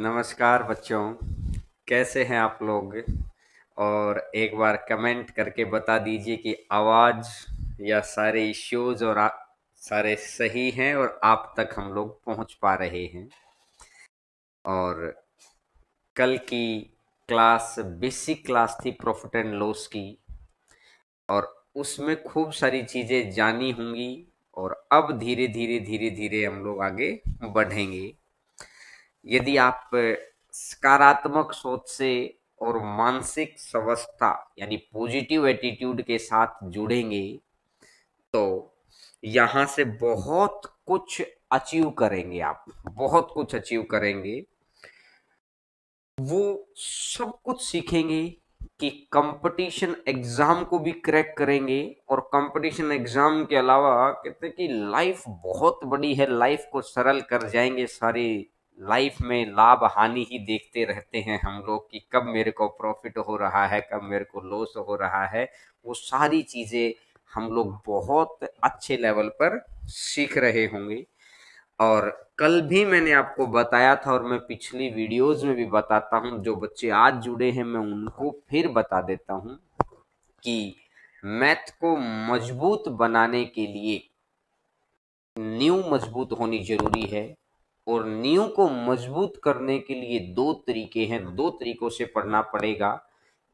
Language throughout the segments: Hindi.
नमस्कार बच्चों, कैसे हैं आप लोग? और एक बार कमेंट करके बता दीजिए कि आवाज़ या सारे इश्यूज और सारे सही हैं और आप तक हम लोग पहुंच पा रहे हैं। और कल की क्लास बेसिक क्लास थी प्रॉफिट एंड लॉस की, और उसमें खूब सारी चीज़ें जानी होंगी। और अब धीरे धीरे धीरे धीरे हम लोग आगे बढ़ेंगे। यदि आप सकारात्मक सोच से और मानसिक स्वस्थता यानी पॉजिटिव एटीट्यूड के साथ जुड़ेंगे तो यहाँ से बहुत कुछ अचीव करेंगे। आप बहुत कुछ अचीव करेंगे। वो सब कुछ सीखेंगे कि कंपटीशन एग्जाम को भी क्रैक करेंगे। और कंपटीशन एग्जाम के अलावा कहते हैं कि लाइफ बहुत बड़ी है, लाइफ को सरल कर जाएंगे। सारी लाइफ में लाभ हानि ही देखते रहते हैं हम लोग कि कब मेरे को प्रॉफिट हो रहा है, कब मेरे को लॉस हो रहा है। वो सारी चीजें हम लोग बहुत अच्छे लेवल पर सीख रहे होंगे। और कल भी मैंने आपको बताया था और मैं पिछली वीडियोस में भी बताता हूं, जो बच्चे आज जुड़े हैं मैं उनको फिर बता देता हूं कि मैथ को मजबूत बनाने के लिए नींव मजबूत होनी जरूरी है। और नींव को मजबूत करने के लिए दो तरीके हैं, दो तरीकों से पढ़ना पड़ेगा।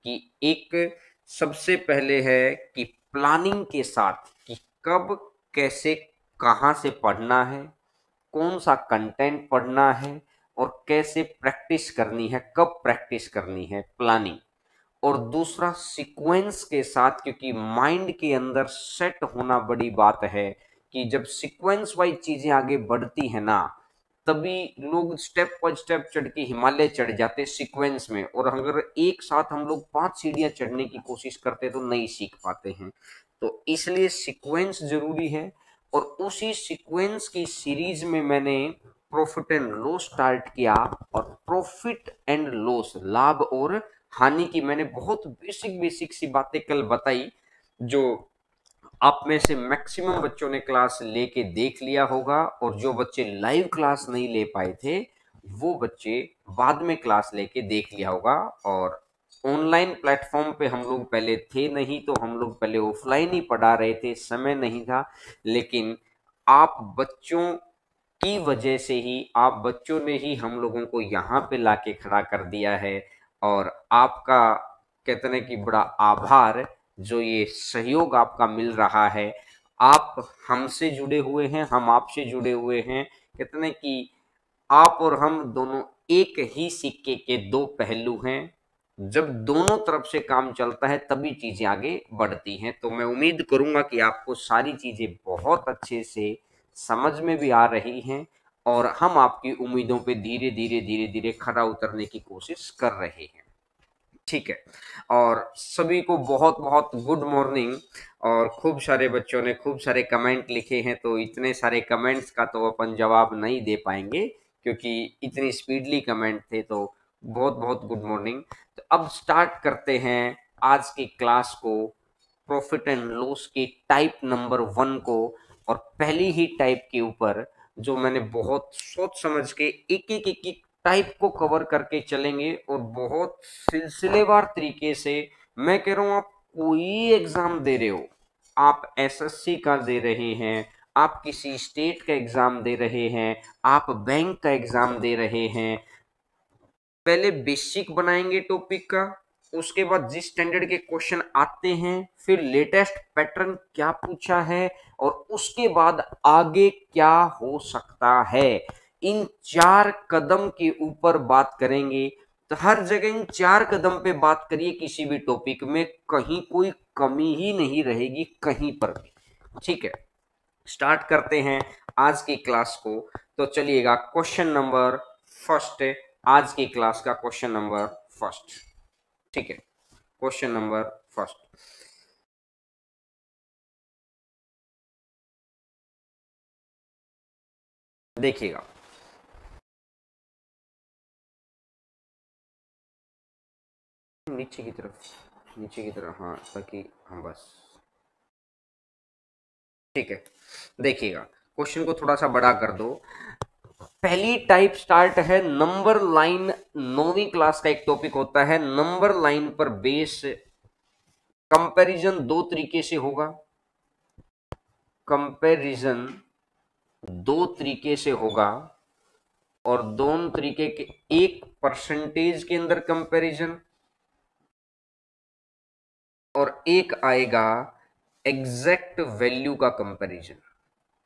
कि एक सबसे पहले है कि प्लानिंग के साथ, कि कब कैसे कहाँ से पढ़ना है, कौन सा कंटेंट पढ़ना है और कैसे प्रैक्टिस करनी है, कब प्रैक्टिस करनी है, प्लानिंग। और दूसरा सीक्वेंस के साथ, क्योंकि माइंड के अंदर सेट होना बड़ी बात है। कि जब सीक्वेंस वाइज चीजें आगे बढ़ती है ना, तभी लोग स्टेप बाय स्टेप चढ़ के हिमालय चढ़ जाते सीक्वेंस में। और अगर एक साथ हम लोग 5 सीढ़ियां चढ़ने की कोशिश करते तो नहीं सीख पाते हैं। तो इसलिए सीक्वेंस जरूरी है। और उसी सीक्वेंस की सीरीज में मैंने प्रॉफिट एंड लॉस स्टार्ट किया। और प्रॉफिट एंड लॉस, लाभ और हानि की मैंने बहुत बेसिक बेसिक सी बातें कल बताई, जो आप में से मैक्सिमम बच्चों ने क्लास लेके देख लिया होगा। और जो बच्चे लाइव क्लास नहीं ले पाए थे वो बच्चे बाद में क्लास लेके देख लिया होगा। और ऑनलाइन प्लेटफॉर्म पे हम लोग पहले थे नहीं, तो हम लोग पहले ऑफलाइन ही पढ़ा रहे थे, समय नहीं था। लेकिन आप बच्चों की वजह से ही, आप बच्चों ने ही हम लोगों को यहाँ पे लाके खड़ा कर दिया है। और आपका कहते हैं कि बड़ा आभार, जो ये सहयोग आपका मिल रहा है। आप हमसे जुड़े हुए हैं, हम आपसे जुड़े हुए हैं। कहते हैं कि आप और हम दोनों एक ही सिक्के के दो पहलू हैं। जब दोनों तरफ से काम चलता है तभी चीजें आगे बढ़ती हैं। तो मैं उम्मीद करूंगा कि आपको सारी चीजें बहुत अच्छे से समझ में भी आ रही हैं। और हम आपकी उम्मीदों पे धीरे धीरे धीरे धीरे खरा उतरने की कोशिश कर रहे हैं। ठीक है। और सभी को बहुत बहुत गुड मॉर्निंग। और खूब सारे बच्चों ने खूब सारे कमेंट लिखे हैं, तो इतने सारे कमेंट्स का तो अपन जवाब नहीं दे पाएंगे क्योंकि इतनी स्पीडली कमेंट थे। तो बहुत बहुत गुड मॉर्निंग। तो अब स्टार्ट करते हैं आज की क्लास को, प्रॉफिट एंड लॉस की टाइप नंबर 1 को। और पहली ही टाइप के ऊपर जो मैंने बहुत सोच समझ के एक एक टाइप को कवर करके चलेंगे। और बहुत सिलसिलेवार तरीके से, मैं कह रहा हूं आप कोई एग्जाम दे रहे हो, आप एसएससी का दे रहे हैं, आप किसी स्टेट का एग्जाम दे रहे हैं, आप बैंक का एग्जाम दे रहे हैं, पहले बेसिक बनाएंगे टॉपिक का। उसके बाद जिस स्टैंडर्ड के क्वेश्चन आते हैं, फिर लेटेस्ट पैटर्न क्या पूछा है, और उसके बाद आगे क्या हो सकता है। इन 4 कदम के ऊपर बात करेंगे। तो हर जगह इन 4 कदम पे बात करिए, किसी भी टॉपिक में कहीं कोई कमी ही नहीं रहेगी कहीं पर भी। ठीक है, स्टार्ट करते हैं आज की क्लास को। तो चलिएगा, क्वेश्चन नंबर फर्स्ट, आज की क्लास का क्वेश्चन नंबर फर्स्ट। ठीक है, क्वेश्चन नंबर फर्स्ट देखिएगा। नीचे की तरफ, नीचे की तरफ, हाँ, ताकि हाँ बस। ठीक है, देखिएगा, क्वेश्चन को थोड़ा सा बड़ा कर दो। पहली टाइप स्टार्ट है नंबर लाइन। 9वीं क्लास का एक टॉपिक होता है नंबर लाइन पर बेस कंपैरिजन। दो तरीके से होगा कंपैरिजन, दो तरीके से होगा और दोनों तरीके के, एक परसेंटेज के अंदर कंपैरिजन और एक आएगा एग्जैक्ट वैल्यू का कंपैरिजन।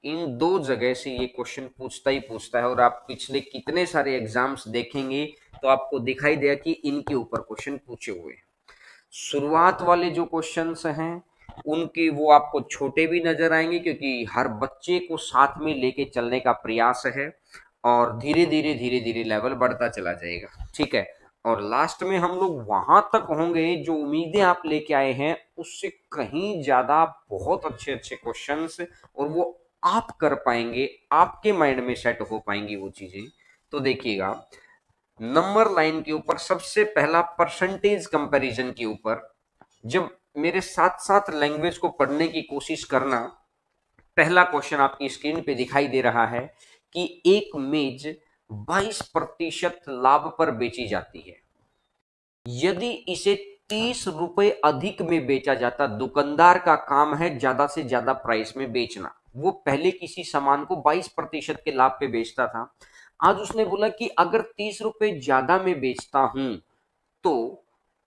इन दो जगह से ये क्वेश्चन पूछता ही पूछता है और आप पिछले कितने सारे एग्जाम्स देखेंगे तो आपको दिखाई देगा कि इनके ऊपर क्वेश्चन पूछे हुए हैं। शुरुआत वाले जो क्वेश्चंस हैं उनके वो आपको छोटे भी नजर आएंगे क्योंकि हर बच्चे को साथ में लेके चलने का प्रयास है और धीरे धीरे लेवल बढ़ता चला जाएगा, ठीक है। और लास्ट में हम लोग वहां तक होंगे जो उम्मीदें आप लेके आए हैं उससे कहीं ज्यादा बहुत अच्छे अच्छे क्वेश्चंस, और वो आप कर पाएंगे, आपके माइंड में सेट हो पाएंगी वो चीजें। तो देखिएगा नंबर लाइन के ऊपर सबसे पहला परसेंटेज कंपैरिजन के ऊपर, जब मेरे साथ साथ लैंग्वेज को पढ़ने की कोशिश करना। पहला क्वेश्चन आपकी स्क्रीन पे दिखाई दे रहा है कि एक मेज 22% लाभ पर बेची जाती है। यदि इसे 30 रुपए अधिक में बेचा जाता, दुकानदार का काम है ज्यादा से ज्यादा प्राइस में बेचना। वो पहले किसी सामान को 22% के लाभ पे बेचता था। आज उसने बोला कि अगर 30 रुपए ज्यादा में बेचता हूं तो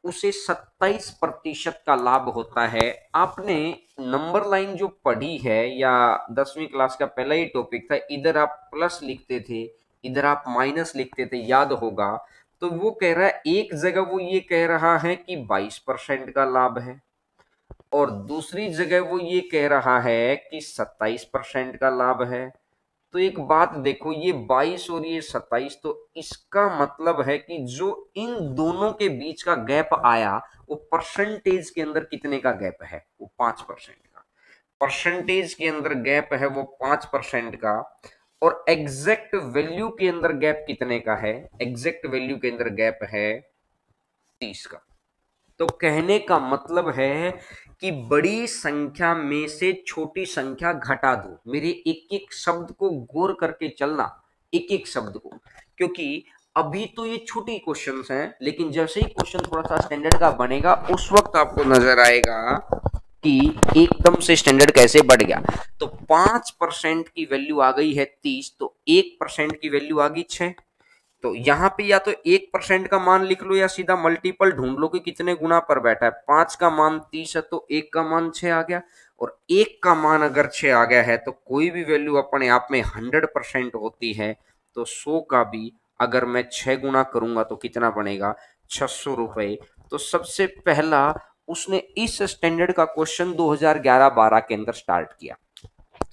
उसे 27% का लाभ होता है। आपने नंबर लाइन जो पढ़ी है या 10वीं क्लास का पहला ही टॉपिक था, इधर आप प्लस लिखते थे, इधर आप माइनस लिखते थे, याद होगा। तो वो कह रहा है, एक जगह वो ये कह रहा है कि 22% का लाभ है और दूसरी जगह वो ये कह रहा है कि 27% का लाभ है। तो एक बात देखो, ये 22 और ये 27, तो इसका मतलब है कि जो इन दोनों के बीच का गैप आया वो परसेंटेज के अंदर कितने का गैप है, वो 5% का। परसेंटेज के अंदर गैप है वो 5% का। और एग्जैक्ट वैल्यू के अंदर गैप कितने का है, एग्जैक्ट वैल्यू के अंदर गैप है 30 का। तो कहने का मतलब है कि बड़ी संख्या में से छोटी संख्या घटा दो। मेरे एक एक शब्द को गौर करके चलना, एक एक शब्द को, क्योंकि अभी तो ये छोटी क्वेश्चंस हैं लेकिन जैसे ही क्वेश्चन थोड़ा सा स्टैंडर्ड का बनेगा उस वक्त आपको नजर आएगा कि एकदम से स्टैंडर्ड कैसे बढ़ गया। तो 5% की वैल्यू आ गई है 30, तो 1% की वैल्यू आ गई 6। तो यहां पे या तो 1% का मान लिख लो या सीधा मल्टीपल ढूंढ लो कि कितने गुना पर बैठा है। 5 का मान 30 है तो 1 का मान 6 आ गया, और 1 का मान अगर 6 आ गया है तो कोई भी वैल्यू अपने आप में 100% होती है। तो 100 का भी अगर मैं 6 गुना करूंगा तो कितना बनेगा, 600 रुपए। तो सबसे पहला उसने इस स्टैंडर्ड का क्वेश्चन 2011-12 के अंदर स्टार्ट किया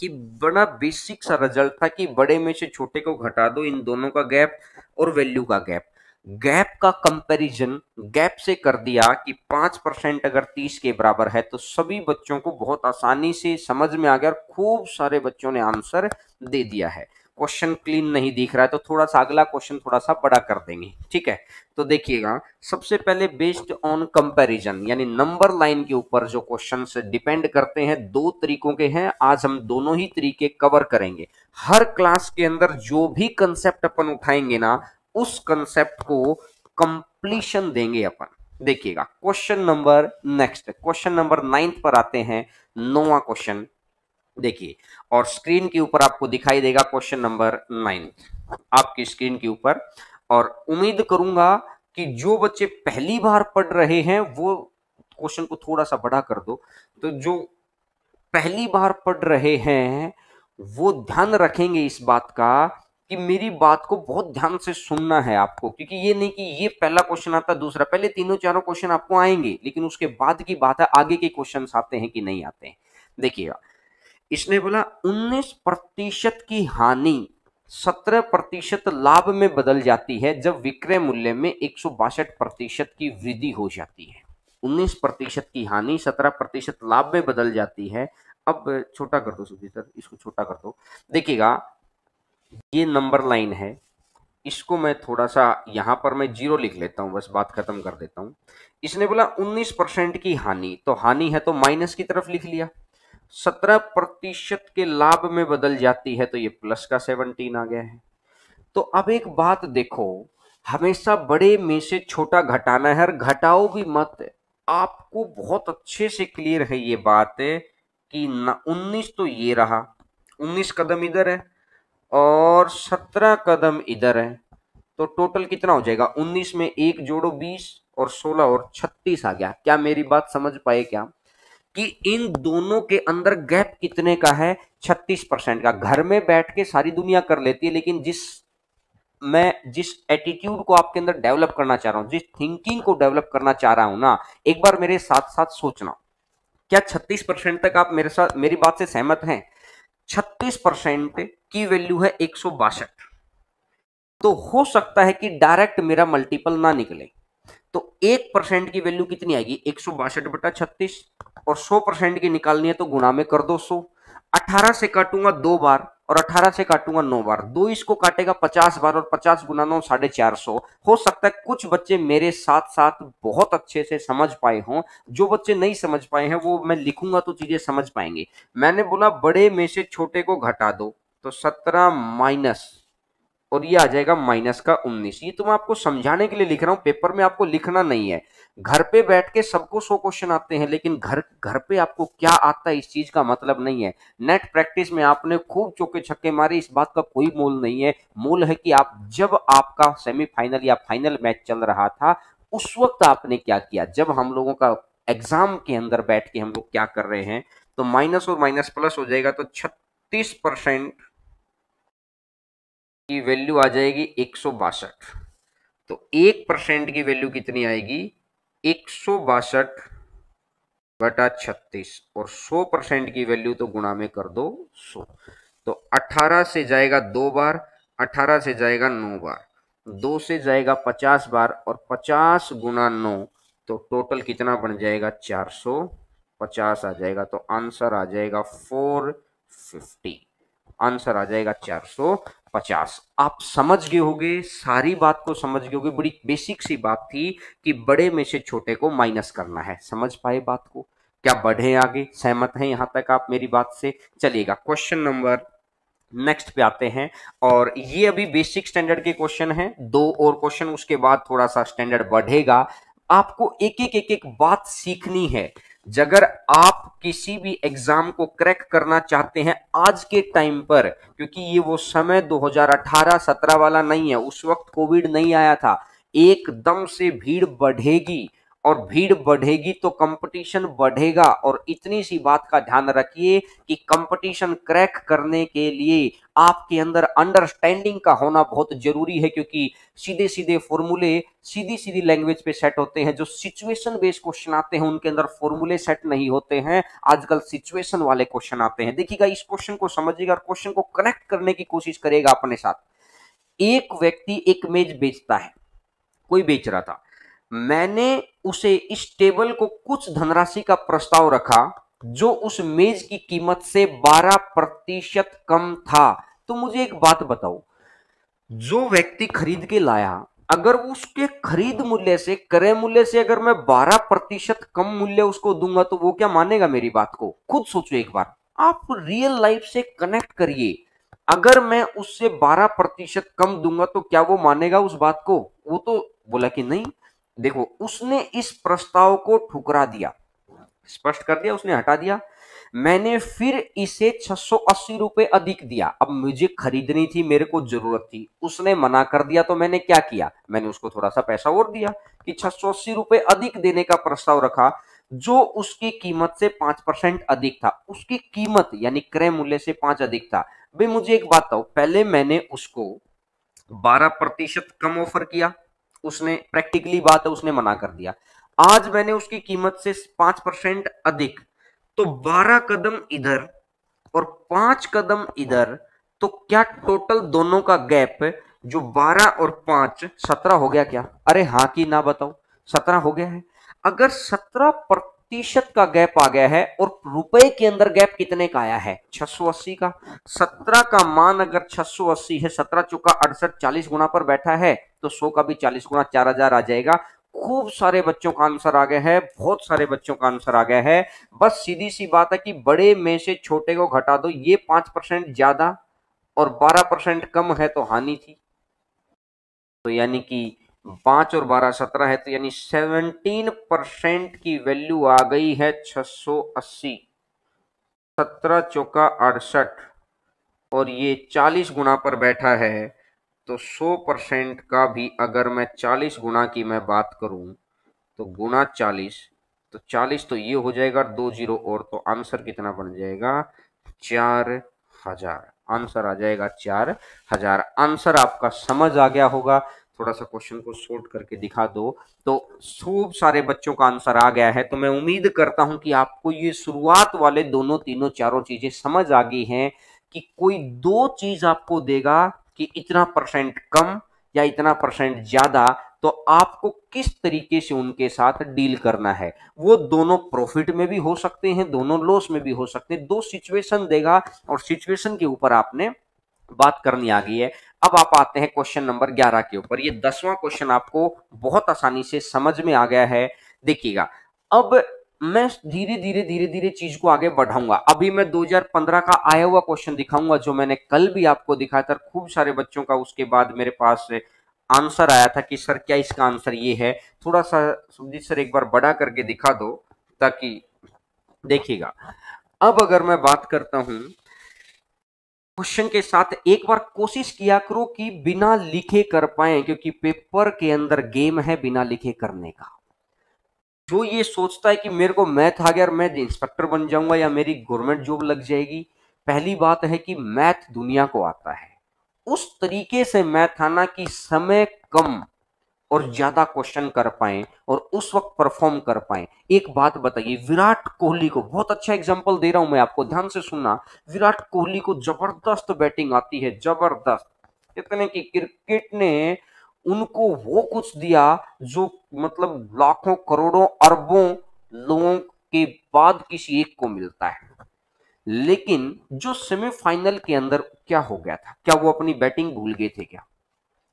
कि बड़ा बेसिक सा रिजल्ट था कि बड़े में से छोटे को घटा दो, इन दोनों का गैप और वैल्यू का गैप, गैप का कंपैरिजन गैप से कर दिया कि 5% अगर 30 के बराबर है। तो सभी बच्चों को बहुत आसानी से समझ में आ गया और खूब सारे बच्चों ने आंसर दे दिया है। क्वेश्चन क्लीन नहीं दिख रहा है तो थोड़ा सा अगला क्वेश्चन थोड़ा सा बड़ा कर देंगे, ठीक है। तो देखिएगा सबसे पहले बेस्ड ऑन कंपैरिजन यानी नंबर लाइन के ऊपर जो क्वेश्चंस डिपेंड करते हैं, दो तरीकों के हैं। आज हम दोनों ही तरीके कवर करेंगे। हर क्लास के अंदर जो भी कंसेप्ट अपन उठाएंगे ना, उस कंसेप्ट को कंप्लीशन देंगे अपन। देखिएगा question number next, question number 9 पर आते हैं। 9वां क्वेश्चन देखिए, और स्क्रीन के ऊपर आपको दिखाई देगा क्वेश्चन नंबर 9 आपकी स्क्रीन के ऊपर। और उम्मीद करूंगा कि जो बच्चे पहली बार पढ़ रहे हैं वो क्वेश्चन को थोड़ा सा बड़ा कर दो। तो जो पहली बार पढ़ रहे हैं वो ध्यान रखेंगे इस बात का कि मेरी बात को बहुत ध्यान से सुनना है आपको, क्योंकि ये नहीं कि ये पहला क्वेश्चन आता दूसरा, पहले तीनों चारों क्वेश्चन आपको आएंगे लेकिन उसके बाद की बात है आगे के क्वेश्चन आते हैं कि नहीं आते हैं। देखिएगा इसने बोला 19% की हानि 17% लाभ में बदल जाती है जब विक्रय मूल्य में 162% की वृद्धि हो जाती है। 19% की हानि 17% लाभ में बदल जाती है। अब छोटा कर दो सुधीर सर, इसको छोटा कर दो। देखिएगा ये नंबर लाइन है, इसको मैं थोड़ा सा यहां पर मैं जीरो लिख लेता हूं, बस बात खत्म कर देता हूं। इसने बोला 19% की हानि, तो हानि है तो माइनस की तरफ लिख लिया। 17% के लाभ में बदल जाती है तो ये प्लस का 17 आ गया है। तो अब एक बात देखो, हमेशा बड़े में से छोटा घटाना है और घटाओ भी मत। आपको बहुत अच्छे से क्लियर है ये बात है कि ना 19 तो ये रहा, 19 कदम इधर है और 17 कदम इधर है, तो टोटल कितना हो जाएगा? 19 में एक जोड़ो 20 और 16 और 36 आ गया। क्या मेरी बात समझ पाए क्या कि इन दोनों के अंदर गैप कितने का है? 36% का। घर में बैठ के सारी दुनिया कर लेती है, लेकिन जिस एटीट्यूड को आपके अंदर डेवलप करना चाह रहा हूं, जिस थिंकिंग को डेवलप करना चाह रहा हूं ना, एक बार मेरे साथ साथ सोचना। क्या 36% तक आप मेरे साथ मेरी बात से सहमत हैं? 36% की वैल्यू है 162। तो हो सकता है कि डायरेक्ट मेरा मल्टीपल ना निकले, तो 1% की वैल्यू कितनी आएगी? 162/36। और 100% की निकालनी है तो गुणा में कर दो 100। 18 से काटूंगा 2 बार और 18 से काटूंगा 9 बार, दो इसको काटेगा 50 बार और 50 × 9 450। हो सकता है कुछ बच्चे मेरे साथ साथ बहुत अच्छे से समझ पाए हों, जो बच्चे नहीं समझ पाए हैं वो मैं लिखूंगा तो चीजें समझ पाएंगे। मैंने बोला बड़े में से छोटे को घटा दो, तो 17 माइनस, और ये आ जाएगा -19। ये तो मैं आपको समझाने के लिए लिख रहा हूं, पेपर में आपको लिखना नहीं है। घर पे बैठ के सबको 100 क्वेश्चन आते हैं, लेकिन घर घर पे आपको क्या आता है इस चीज का मतलब नहीं है। नेट प्रैक्टिस में आपने खूब चौके छक्के मारे, इस बात का कोई मोल नहीं है। मोल है कि आप जब आपका सेमीफाइनल या फाइनल मैच चल रहा था, उस वक्त आपने क्या किया। जब हम लोगों का एग्जाम के अंदर बैठ के हम लोग क्या कर रहे हैं, तो माइनस और माइनस प्लस हो जाएगा, तो 36% की वैल्यू आ जाएगी 162। तो 1% की वैल्यू कितनी आएगी? 162/36। और 100% की वैल्यू तो गुणा में कर दो 100। तो 18 से जाएगा 2 बार, 18 से जाएगा 9 बार, 2 से जाएगा 50 बार और 50 × 9, तो टोटल कितना बन जाएगा? 450 आ जाएगा। तो आंसर आ जाएगा 450। आंसर आ जाएगा 450। आप समझ गए होगे, सारी बात को समझ गए होगे। बड़ी बेसिक सी बात थी कि बड़े में से छोटे को माइनस करना है। समझ पाए बात को? क्या बढ़े आगे? सहमत हैं यहां तक आप मेरी बात से? चलिएगा क्वेश्चन नंबर नेक्स्ट पे आते हैं। और ये अभी बेसिक स्टैंडर्ड के क्वेश्चन हैं, दो और क्वेश्चन, उसके बाद थोड़ा सा स्टैंडर्ड बढ़ेगा। आपको एक एक बात सीखनी है। अगर आप किसी भी एग्जाम को क्रैक करना चाहते हैं आज के टाइम पर, क्योंकि ये वो समय 2018-17 वाला नहीं है, उस वक्त कोविड नहीं आया था। एकदम से भीड़ बढ़ेगी, और भीड़ बढ़ेगी तो कंपटीशन बढ़ेगा। और इतनी सी बात का ध्यान रखिए कि कंपटीशन क्रैक करने के लिए आपके अंदर अंडरस्टैंडिंग का होना बहुत जरूरी है, क्योंकि सीधे सीधे फॉर्मूले सीधी सीधी लैंग्वेज पे सेट होते हैं। जो सिचुएशन बेस्ड क्वेश्चन आते हैं उनके अंदर फॉर्मूले सेट नहीं होते हैं, आजकल सिचुएशन वाले क्वेश्चन आते हैं। देखिएगा, इस क्वेश्चन को समझिएगा और क्वेश्चन को कनेक्ट करने की कोशिश करेगा अपने साथ। एक व्यक्ति एक मेज बेचता है, कोई बेच रहा था। मैंने उसे इस टेबल को कुछ धनराशि का प्रस्ताव रखा जो उस मेज की कीमत से 12% कम था। तो मुझे एक बात बताओ, जो व्यक्ति खरीद के लाया, अगर उसके खरीद मूल्य से, क्रय मूल्य से अगर मैं 12% कम मूल्य उसको दूंगा, तो वो क्या मानेगा मेरी बात को? खुद सोचो एक बार, आप रियल लाइफ से कनेक्ट करिए। अगर मैं उससे 12% कम दूंगा तो क्या वो मानेगा उस बात को? वो तो बोला कि नहीं। देखो, उसने इस प्रस्ताव को ठुकरा दिया, स्पष्ट कर दिया, उसने हटा दिया। मैंने फिर इसे 680 रुपए अधिक दिया। अब मुझे खरीदनी थी, मेरे को जरूरत थी, उसने मना कर दिया, तो मैंने क्या किया? मैंने उसको थोड़ा सा पैसा और दिया कि 680 रुपए अधिक देने का प्रस्ताव रखा, जो उसकी कीमत से 5% अधिक था। उसकी कीमत यानी क्रय मूल्य से 5 अधिक था। भाई मुझे एक बात बताओ, पहले मैंने उसको 12% कम ऑफर किया, उसने, प्रैक्टिकली बात है, उसने मना कर दिया। आज मैंने उसकी कीमत से 5% अधिक, तो 12 कदम इधर और 5 कदम इधर, तो क्या टोटल दोनों का गैप जो 12 और 5 17 हो गया क्या? अरे हाँ कि ना बताओ, 17 हो गया है। अगर 17% का गैप आ गया है, और रुपए के अंदर गैप कितने का आया है? 680 का। 17 का मान अगर 680 है, 17 चौका 68, 40 गुना पर बैठा है, तो 100 का भी 40 गुना 4000 आ जाएगा। खूब सारे बच्चों का आंसर आ गया है, बहुत सारे बच्चों का आंसर आ गया है। बस सीधी सी बात है कि बड़े में से छोटे को घटा दो, ये 5% ज्यादा और 12% कम है तो हानि थी। तो यानी कि 5 और 12 17 है, तो यानी 17% की वैल्यू आ गई है 680। 17 चौका 68, और ये 40 गुना पर बैठा है, तो 100% का भी अगर मैं 40 गुना की मैं बात करूं, तो गुना 40, तो 40 तो ये हो जाएगा 2 जीरो और, तो आंसर कितना बन जाएगा 4000। आंसर आ जाएगा 4000। आंसर आपका समझ आ गया होगा। थोड़ा सा क्वेश्चन को शॉर्ट करके दिखा दो, तो खूब सारे बच्चों का आंसर आ गया है। तो मैं उम्मीद करता हूं कि आपको ये शुरुआत वाले दोनों तीनों चारों चीजें समझ आ गई हैं कि कोई दो चीज आपको देगा कि इतना परसेंट कम या इतना परसेंट ज्यादा, तो आपको किस तरीके से उनके साथ डील करना है। वो दोनों प्रॉफिट में भी हो सकते हैं, दोनों लॉस में भी हो सकते हैं। दो सिचुएशन देगा और सिचुएशन के ऊपर आपने बात करनी आ गई है। अब आप आते हैं क्वेश्चन नंबर 11 के ऊपर। ये 10वां क्वेश्चन आपको बहुत आसानी से समझ में आ गया है। देखिएगा, अब मैं धीरे धीरे चीज को आगे बढ़ाऊंगा। अभी मैं 2015 का आया हुआ क्वेश्चन दिखाऊंगा, जो मैंने कल भी आपको दिखाया था। खूब सारे बच्चों का उसके बाद मेरे पास आंसर आया था कि सर क्या इसका आंसर ये है। थोड़ा सा सुजीत सर एक बार बड़ा करके दिखा दो, ताकि देखिएगा। अब अगर मैं बात करता हूं क्वेश्चन के साथ, एक बार कोशिश किया करो कि बिना लिखे कर पाए, क्योंकि पेपर के अंदर गेम है बिना लिखे करने का। जो ये सोचता है कि मेरे को मैथ आ गया और मैं इंस्पेक्टर बन जाऊंगा या मेरी गवर्नमेंट जॉब लग जाएगी, पहली बात है कि मैथ दुनिया को आता है। उस तरीके से मैथ आना कि समय कम और ज्यादा क्वेश्चन कर पाए और उस वक्त परफॉर्म कर पाए। एक बात बताइए, विराट कोहली को, बहुत अच्छा एग्जांपल दे रहा हूं मैं आपको, ध्यान से सुनना। विराट कोहली को जबरदस्त बैटिंग आती है, जबरदस्त। इतने कि क्रिकेट ने उनको वो कुछ दिया जो मतलब लाखों करोड़ों अरबों लोगों के बाद किसी एक को मिलता है। लेकिन जो सेमीफाइनल के अंदर क्या हो गया था, क्या वो अपनी बैटिंग भूल गए थे क्या?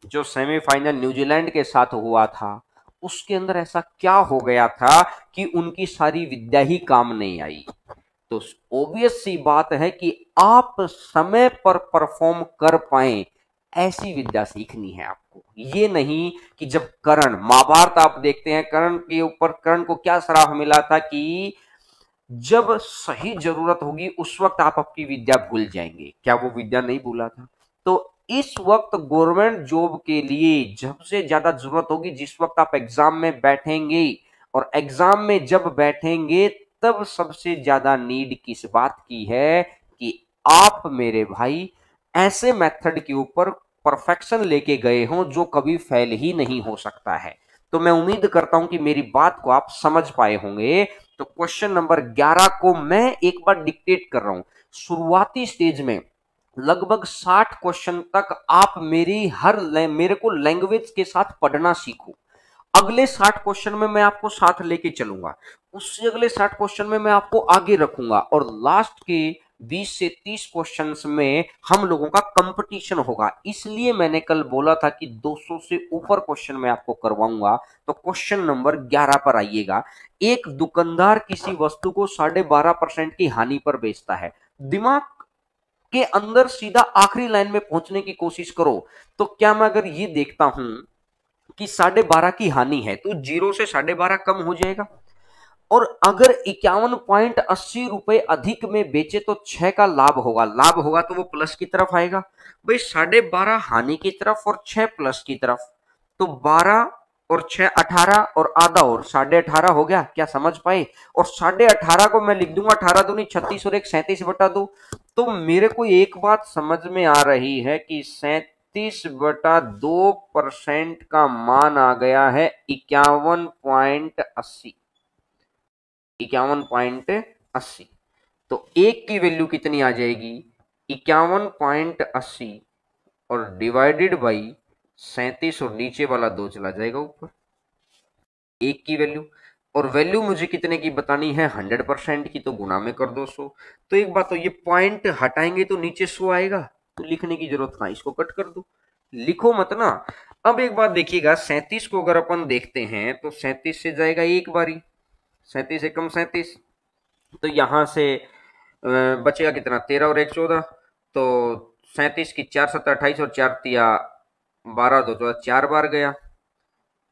जो सेमीफाइनल न्यूजीलैंड के साथ हुआ था, उसके अंदर ऐसा क्या हो गया था कि उनकी सारी विद्या ही काम नहीं आई? तो ऑब्वियस सी बात है कि आप समय पर परफॉर्म कर पाए, ऐसी विद्या सीखनी है आपको। ये नहीं कि जब कर्ण, महाभारत आप देखते हैं, कर्ण के ऊपर, कर्ण को क्या श्राप मिला था कि जब सही जरूरत होगी उस वक्त आप आपकी विद्या भूल जाएंगे। क्या वो विद्या नहीं भूला था? तो इस वक्त गवर्नमेंट जॉब के लिए सबसे ज्यादा जरूरत होगी जिस वक्त आप एग्जाम में बैठेंगे, और एग्जाम में जब बैठेंगे तब सबसे ज्यादा नीड किस बात की है कि आप मेरे भाई ऐसे मेथड के ऊपर परफेक्शन लेके गए हो जो कभी फेल ही नहीं हो सकता है। तो मैं उम्मीद करता हूं कि मेरी बात को आप समझ पाए होंगे। तो क्वेश्चन नंबर 11 को मैं एक बार डिक्टेट कर रहा हूं। शुरुआती स्टेज में लगभग 60 क्वेश्चन तक आप मेरे को लैंग्वेज के साथ पढ़ना सीखो। अगले 60 क्वेश्चन में मैं आपको साथ लेके चलूंगा, उससे अगले 60 क्वेश्चन में मैं आपको आगे रखूंगा, और लास्ट के 20 से 30 क्वेश्चंस में हम लोगों का कंपटीशन होगा। इसलिए मैंने कल बोला था कि 200 से ऊपर क्वेश्चन मैं आपको करवाऊंगा। तो क्वेश्चन नंबर 11 पर आइएगा। एक दुकानदार किसी वस्तु को 12.5% की हानि पर बेचता है। दिमाग के अंदर सीधा आखिरी लाइन में पहुंचने की कोशिश करो। तो क्या मैं अगर ये देखता हूं कि 12.5 की हानि है, तो 0 से 12.5 कम हो जाएगा। और अगर 51.80 रुपए अधिक में बेचे तो 6 का लाभ होगा। लाभ होगा तो वो प्लस की तरफ आएगा। भाई 12.5 हानि की तरफ और 6 प्लस की तरफ, तो 12 और 6 18, और आधा और 18.5 हो गया। क्या समझ पाए? और 18.5 को मैं लिख दूंगा 18 दूनी 36 और एक 37/2। तो मेरे को एक बात समझ में आ रही है कि 37/2% का मान आ गया है 51.80। 51.80, तो एक की वैल्यू कितनी आ जाएगी? 51.80, और डिवाइडेड बाई 37, और नीचे वाला 2 चला जाएगा ऊपर, एक की वैल्यू। और वैल्यू मुझे कितने की बतानी है? 100% की, तो गुना में कर दो 100। तो एक बात, तो ये पॉइंट हटाएंगे तो नीचे 100 आएगा, तो लिखने की जरूरत कहां, इसको कट कर दो, लिखो मत ना। अब एक बात देखिएगा, 37 को अगर अपन देखते हैं तो 37 से जाएगा एक बारी, 37 एकम 37, तो यहां से बचेगा कितना? 13 और एक 14, तो 37 की 4 7 28 और 4 तिया 12 दो 14 4 बार गया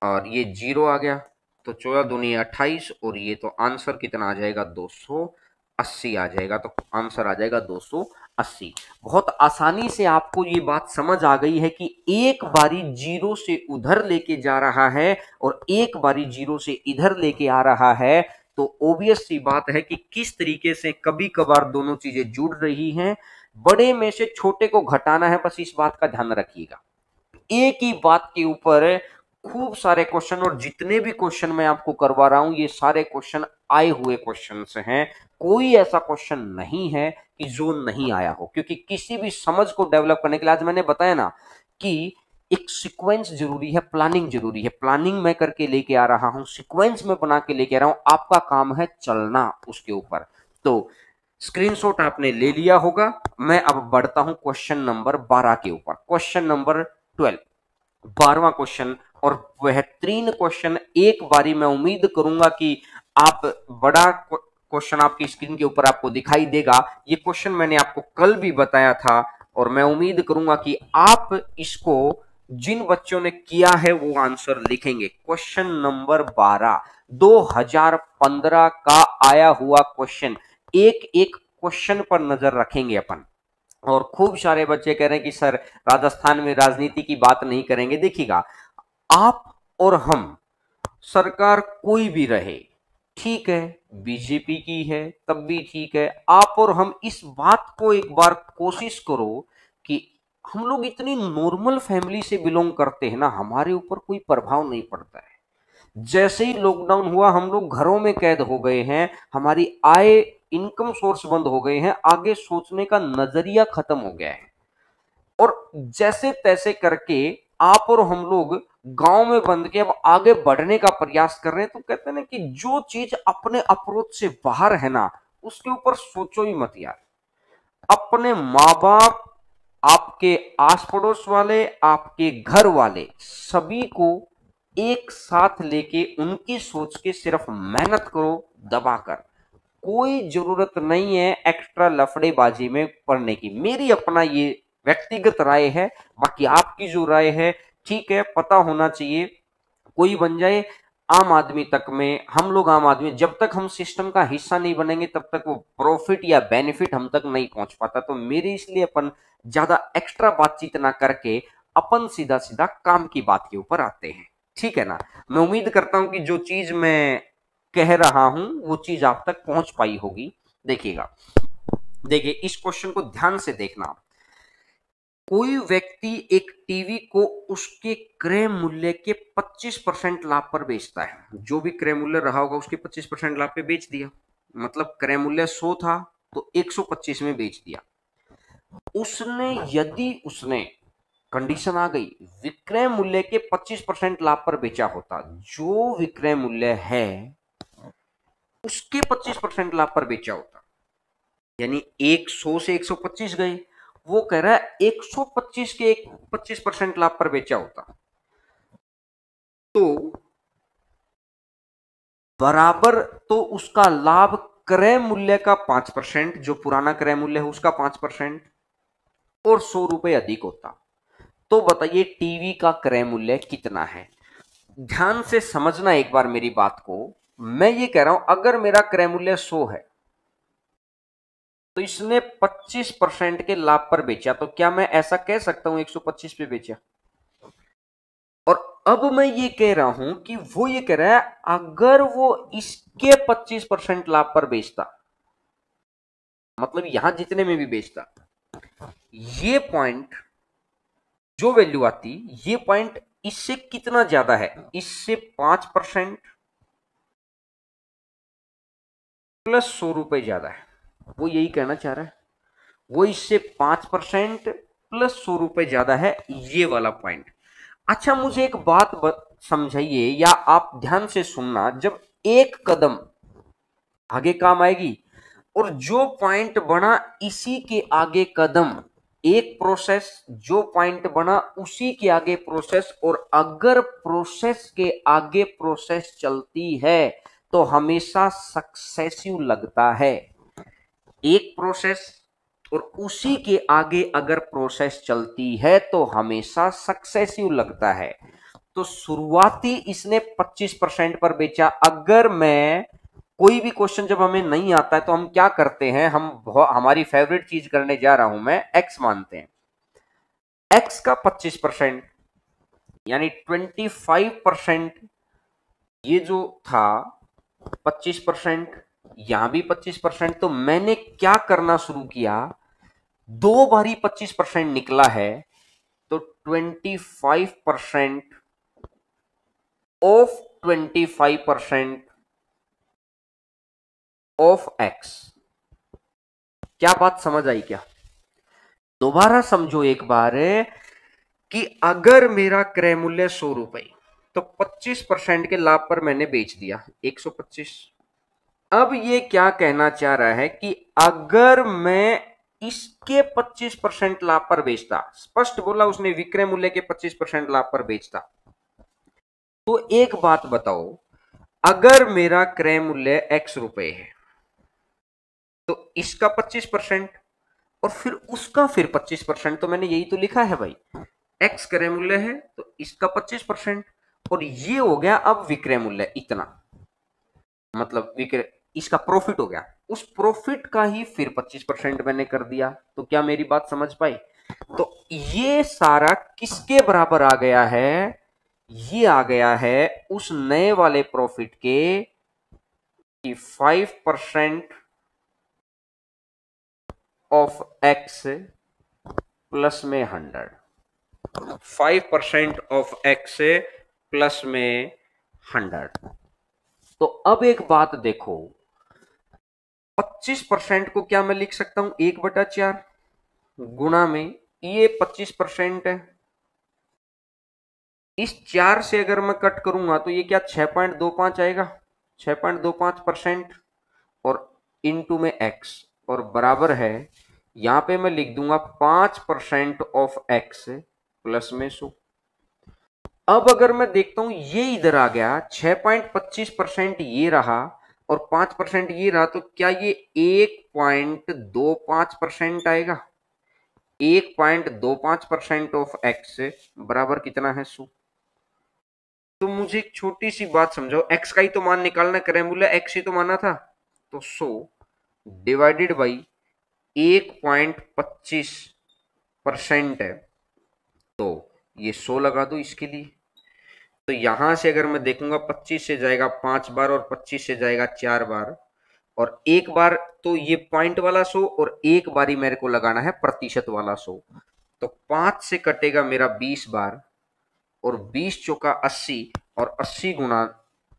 और ये 0 आ गया, तो 14 दूनी 28 और ये तो आंसर कितना आ जाएगा 280 आ जाएगा, तो आंसर आ जाएगा 280। बहुत आसानी से आपको ये बात समझ आ गई है कि एक बारी 0 से उधर लेके जा रहा है और एक बारी 0 से इधर लेके आ रहा है, तो ऑब्वियस सी बात है कि किस तरीके से कभी कभार दोनों चीजें जुड़ रही हैं। बड़े में से छोटे को घटाना है, बस इस बात का ध्यान रखिएगा। एक ही बात के ऊपर खूब सारे क्वेश्चन, और जितने भी क्वेश्चन मैं आपको करवा रहा हूं ये सारे क्वेश्चन आए हुए क्वेश्चन हैं। कोई ऐसा क्वेश्चन नहीं है कि जो नहीं आया हो, क्योंकि किसी भी समझ को डेवलप करने के लिए, आज मैंने बताया ना कि एक सीक्वेंस जरूरी है, प्लानिंग जरूरी है। प्लानिंग मैं करके लेके आ रहा हूं, सीक्वेंस में बना के लेके आ रहा हूं, आपका काम है चलना उसके ऊपर। तो स्क्रीनशॉट आपने ले लिया होगा। मैं अब बढ़ता हूं क्वेश्चन नंबर 12 के ऊपर। क्वेश्चन नंबर 12, 12वां क्वेश्चन, और बेहतरीन क्वेश्चन। एक बारी मैं उम्मीद करूंगा कि आप बड़ा क्वेश्चन आपकी स्क्रीन के ऊपर आपको दिखाई देगा। ये क्वेश्चन मैंने आपको कल भी बताया था और मैं उम्मीद करूंगा कि आप इसको, जिन बच्चों ने किया है वो आंसर लिखेंगे। क्वेश्चन नंबर 12, 2015 का आया हुआ क्वेश्चन। एक एक क्वेश्चन पर नजर रखेंगे अपन। और खूब सारे बच्चे कह रहे हैं कि सर राजस्थान में राजनीति की बात नहीं करेंगे। देखिएगा, आप और हम, सरकार कोई भी रहे, ठीक है, बीजेपी की है तब भी ठीक है, आप और हम इस बात को एक बार कोशिश करो कि हम लोग इतनी नॉर्मल फैमिली से बिलोंग करते हैं ना, हमारे ऊपर कोई प्रभाव नहीं पड़ता है। जैसे ही लॉकडाउन हुआ हम लोग घरों में कैद हो गए हैं, हमारी आय, इनकम सोर्स बंद हो गए हैं, आगे सोचने का नजरिया खत्म हो गया है। और जैसे तैसे करके आप और हम लोग गांव में बंद के अब आगे बढ़ने का प्रयास कर रहे हैं। तो कहते हैं ना कि जो चीज अपने अप्रोच से बाहर है ना, उसके ऊपर सोचो ही मत यार। अपने माँ बाप, आपके आस पड़ोस वाले, आपके घर वाले, सभी को एक साथ लेके उनकी सोच के सिर्फ मेहनत करो दबाकर। कोई जरूरत नहीं है एक्स्ट्रा लफड़ेबाजी में पड़ने की। मेरी अपना ये व्यक्तिगत राय है, बाकी आपकी जो राय है ठीक है, पता होना चाहिए। कोई बन जाए आम आदमी तक में, हम लोग आम आदमी, जब तक हम सिस्टम का हिस्सा नहीं बनेंगे तब तक वो प्रॉफिट या बेनिफिट हम तक नहीं पहुंच पाता। तो मेरे इसलिए अपन ज्यादा एक्स्ट्रा बातचीत ना करके अपन सीधा सीधा काम की बात के ऊपर आते हैं, ठीक है ना। मैं उम्मीद करता हूं कि जो चीज मैं कह रहा हूं वो चीज आप तक पहुंच पाई होगी। देखिएगा, देखिए इस क्वेश्चन को ध्यान से देखना। कोई व्यक्ति एक टीवी को उसके क्रय मूल्य के 25% लाभ पर बेचता है। जो भी क्रय मूल्य रहा होगा उसके 25% लाभ पे बेच दिया। मतलब क्रय मूल्य 100 था तो 125 में बेच दिया। उसने, यदि उसने, कंडीशन आ गई, विक्रय मूल्य के 25% लाभ पर बेचा होता, जो विक्रय मूल्य है उसके 25% लाभ पर बेचा होता, यानी 100 से 125 गए, वो कह रहा है 125 के 25% लाभ पर बेचा होता, तो बराबर, तो उसका लाभ क्रय मूल्य का 5%, जो पुराना क्रय मूल्य है उसका 5%, और 100 रुपए अधिक होता। तो बताइए टीवी का क्रय मूल्य कितना है। ध्यान से समझना एक बार मेरी बात को। मैं ये कह रहा हूं अगर मेरा क्रय मूल्य 100 है तो इसने 25% के लाभ पर बेचा, तो क्या मैं ऐसा कह सकता हूं 125 पे बेचा। और अब मैं ये कह रहा हूं कि वो ये कह रहा है अगर वो इसके 25% लाभ पर बेचता, मतलब यहां जितने में भी बेचता, ये पॉइंट जो वैल्यू आती, ये पॉइंट इससे कितना ज्यादा है, इससे 5% प्लस 100 रुपए ज्यादा है। वो यही कहना चाह रहा है, वो इससे 5% प्लस 100 रुपए ज्यादा है, ये वाला पॉइंट। अच्छा मुझे एक बात समझाइए, या आप ध्यान से सुनना, जब एक कदम आगे काम आएगी और जो पॉइंट बना इसी के आगे कदम, एक प्रोसेस जो पॉइंट बना उसी के आगे प्रोसेस, और अगर प्रोसेस के आगे प्रोसेस चलती है तो हमेशा सक्सेसिव लगता है। एक प्रोसेस और उसी के आगे अगर प्रोसेस चलती है तो हमेशा सक्सेसिव लगता है। तो शुरुआती इसने 25% पर बेचा। अगर मैं कोई भी क्वेश्चन जब हमें नहीं आता है तो हम क्या करते हैं, हमारी फेवरेट चीज करने जा रहा हूं मैं, एक्स मानते हैं। एक्स का 25% यानी 25%, ये जो था 25%, यहां भी 25%। तो मैंने क्या करना शुरू किया, दो बारी 25% निकला है, तो 25% ऑफ 25% ऑफ एक्स। क्या बात समझ आई क्या? दोबारा समझो एक बार, कि अगर मेरा क्रय मूल्य 100 रुपए, तो 25% के लाभ पर मैंने बेच दिया 125। अब ये क्या कहना चाह रहा है कि अगर मैं इसके 25% लाभ पर बेचता, स्पष्ट बोला उसने, विक्रय मूल्य के 25% लाभ पर बेचता, तो एक बात बताओ, अगर मेरा क्रय मूल्य x रुपए है तो इसका 25% और फिर उसका फिर 25%, तो मैंने यही तो लिखा है भाई, x क्रय मूल्य है तो इसका 25% और ये हो गया अब विक्रय मूल्य इतना, मतलब विक्रय, इसका प्रॉफिट हो गया, उस प्रॉफिट का ही फिर 25% मैंने कर दिया। तो क्या मेरी बात समझ पाई? तो ये सारा किसके बराबर आ गया है, ये आ गया है उस नए वाले प्रॉफिट के, कि 5% ऑफ एक्स प्लस में 100, 5% ऑफ एक्स प्लस में 100। तो अब एक बात देखो, 25% को क्या मैं लिख सकता हूं, 1/4 गुणा में ये 25% है, इस 4 से अगर मैं कट करूंगा तो ये क्या 6.25 आएगा, 6.25%, और इनटू में एक्स, और बराबर है, यहां पे मैं लिख दूंगा 5% ऑफ एक्स प्लस में 100। अब अगर मैं देखता हूं ये इधर आ गया, 6.25% ये रहा और 5% ये रहा, तो क्या ये 1.25% आएगा? 1.25% ऑफ एक्स बराबर कितना है, 100। तो मुझे एक छोटी सी बात समझाओ, एक्स का ही तो मान निकालना, क्रय मूल्य एक्स ही तो माना था, तो 100 डिवाइडेड बाई 1.25% है, तो ये 100 लगा दो इसके लिए। तो यहां से अगर मैं देखूंगा 25 से जाएगा 5 बार और 25 से जाएगा 4 बार, और एक बार तो ये पॉइंट वाला 100 और एक बार ही मेरे को लगाना है प्रतिशत वाला 100। तो 5 से कटेगा मेरा 20 बार, और 20 × 4 = 80, और 80 गुना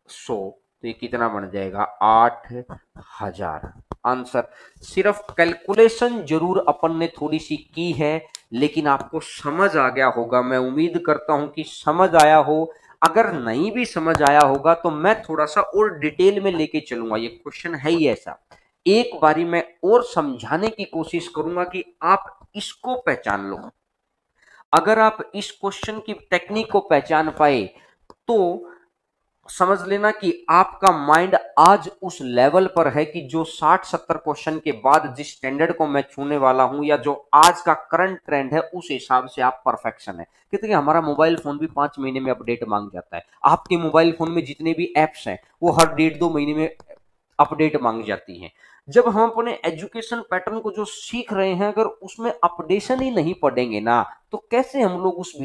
100, तो ये कितना बन जाएगा, 8,000। आंसर, सिर्फ कैलकुलेशन जरूर अपन ने थोड़ी सी की है, लेकिन आपको समझ आ गया होगा, मैं उम्मीद करता हूं कि समझ आया हो। अगर नहीं भी समझ आया होगा तो मैं थोड़ा सा और डिटेल में लेके चलूंगा, ये क्वेश्चन है ही ऐसा, एक बारी मैं और समझाने की कोशिश करूंगा कि आप इसको पहचान लो। अगर आप इस क्वेश्चन की टेक्निक को पहचान पाए तो समझ लेना कि आपका माइंड आज उस लेवल पर है कि जो 60-70 क्वेश्चन के बाद जिस स्टैंडर्ड को मैं छूने वाला हूं, या जो आज का करंट ट्रेंड है, उस हिसाब से आप परफेक्शन है। कहते हैं हमारा मोबाइल फोन भी 5 महीने में अपडेट मांग जाता है, आपके मोबाइल फोन में जितने भी एप्स हैं वो हर 1.5-2 महीने में अपडेट मांग जाती हैं। जब हम अपने एजुकेशन पैटर्न को जो सीख रहे हैं, अगर उसमें अपडेशन ही नहीं पड़ेंगे ना, तो कैसे हम लोग उस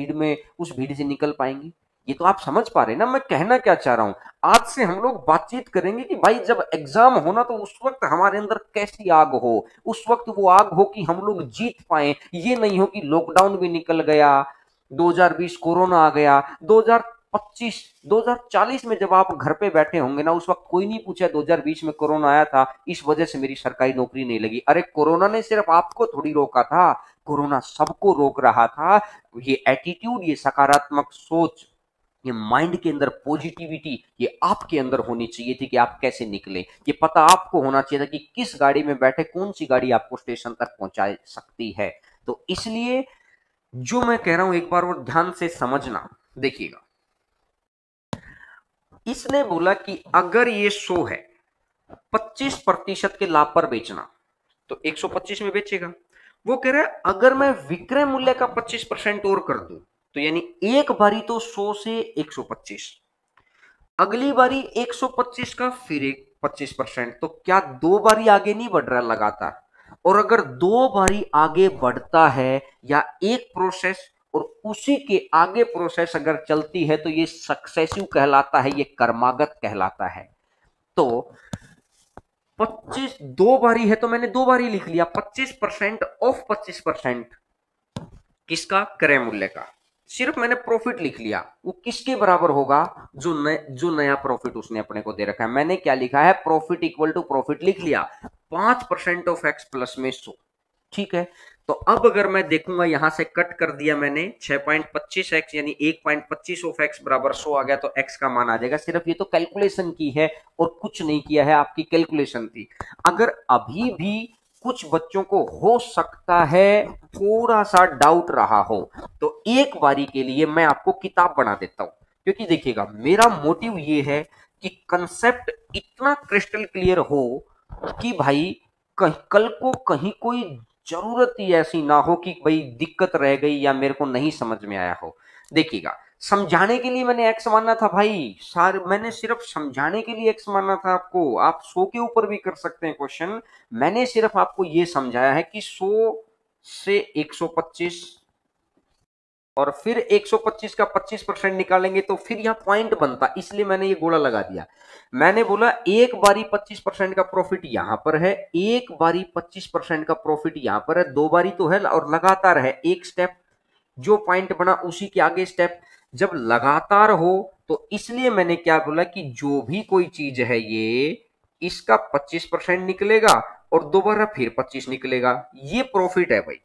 भीड़ से निकल पाएंगे? ये तो आप समझ पा रहे हैं ना मैं कहना क्या चाह रहा हूं। आज से हम लोग बातचीत करेंगे कि भाई जब एग्जाम होना तो उस वक्त हमारे अंदर कैसी आग हो, उस वक्त वो आग हो कि हम लोग जीत पाए, ये नहीं हो कि लॉकडाउन भी निकल गया, 2020 कोरोना आ गया, 2025 2040 में जब आप घर पे बैठे होंगे ना, उस वक्त कोई नहीं पूछा 2020 में कोरोना आया था, इस वजह से मेरी सरकारी नौकरी नहीं लगी। अरे कोरोना ने सिर्फ आपको थोड़ी रोका था, कोरोना सबको रोक रहा था। ये एटीट्यूड, ये सकारात्मक सोच, ये माइंड के अंदर पॉजिटिविटी, ये आपके अंदर होनी चाहिए थी कि आप कैसे निकले। ये पता आपको होना चाहिए था कि किस गाड़ी में बैठे, कौन सी गाड़ी आपको स्टेशन तक पहुंचा सकती है। तो इसलिए जो मैं कह रहा हूं एक बार और ध्यान से समझना, देखिएगा, इसने बोला कि अगर ये 100 है, 25% के लाभ पर बेचना, तो 125 में बेचेगा। वो कह रहा है अगर मैं विक्रय मूल्य का 25% और कर दूं, तो यानी एक बारी तो 100 से 125, अगली बारी 125 का फिर एक 25%, तो क्या दो बारी आगे नहीं बढ़ रहा लगातार? और अगर दो बारी आगे बढ़ता है या एक प्रोसेस और उसी के आगे प्रोसेस अगर चलती है, तो ये सक्सेसिव कहलाता है, ये क्रमागत कहलाता है। तो 25 दो बारी है तो मैंने दो बारी लिख लिया, 25% ऑफ 25% किसका? क्रय मूल्य का। सिर्फ मैंने प्रॉफिट लिख लिया, वो किसके बराबर होगा? जो नया प्रॉफिट उसने अपने को दे रखा है। मैंने क्या लिखा है? प्रॉफिट इक्वल टू प्रॉफिट लिख लिया, 5% ऑफ एक्स प्लस में 100। ठीक है, तो अब अगर मैं देखूंगा, यहां से कट कर दिया मैंने 6.25x, यानी 1.25 ऑफ एक्स बराबर 100 आ गया, तो एक्स का मान आ जाएगा। सिर्फ ये तो कैलकुलेशन की है और कुछ नहीं किया है, आपकी कैलकुलेशन थी। अगर अभी भी कुछ बच्चों को हो सकता है थोड़ा सा डाउट रहा हो, तो एक बारी के लिए मैं आपको किताब बना देता हूं, क्योंकि देखिएगा मेरा मोटिव ये है कि कंसेप्ट इतना क्रिस्टल क्लियर हो कि भाई कल को कहीं कोई जरूरत ही ऐसी ना हो कि भाई दिक्कत रह गई या मेरे को नहीं समझ में आया हो। देखिएगा, समझाने के लिए मैंने एक्स मानना था भाई, मैंने सिर्फ समझाने के लिए एक्स मानना था आपको। आप 100 के ऊपर भी कर सकते हैं क्वेश्चन। मैंने सिर्फ आपको यह समझाया है कि 100 से 125 और फिर 125 का 25% निकालेंगे तो फिर यह पॉइंट बनता, इसलिए मैंने ये गोला लगा दिया। मैंने बोला एक बारी 25% का प्रॉफिट यहां पर है, एक बारी 25% का प्रॉफिट यहां पर है, दो बारी तो है और लगातार है। एक स्टेप जो पॉइंट बना उसी के आगे स्टेप, जब लगातार हो तो इसलिए मैंने क्या बोला कि जो भी कोई चीज है ये इसका 25% निकलेगा और दोबारा फिर 25 निकलेगा, ये प्रॉफिट है भाई।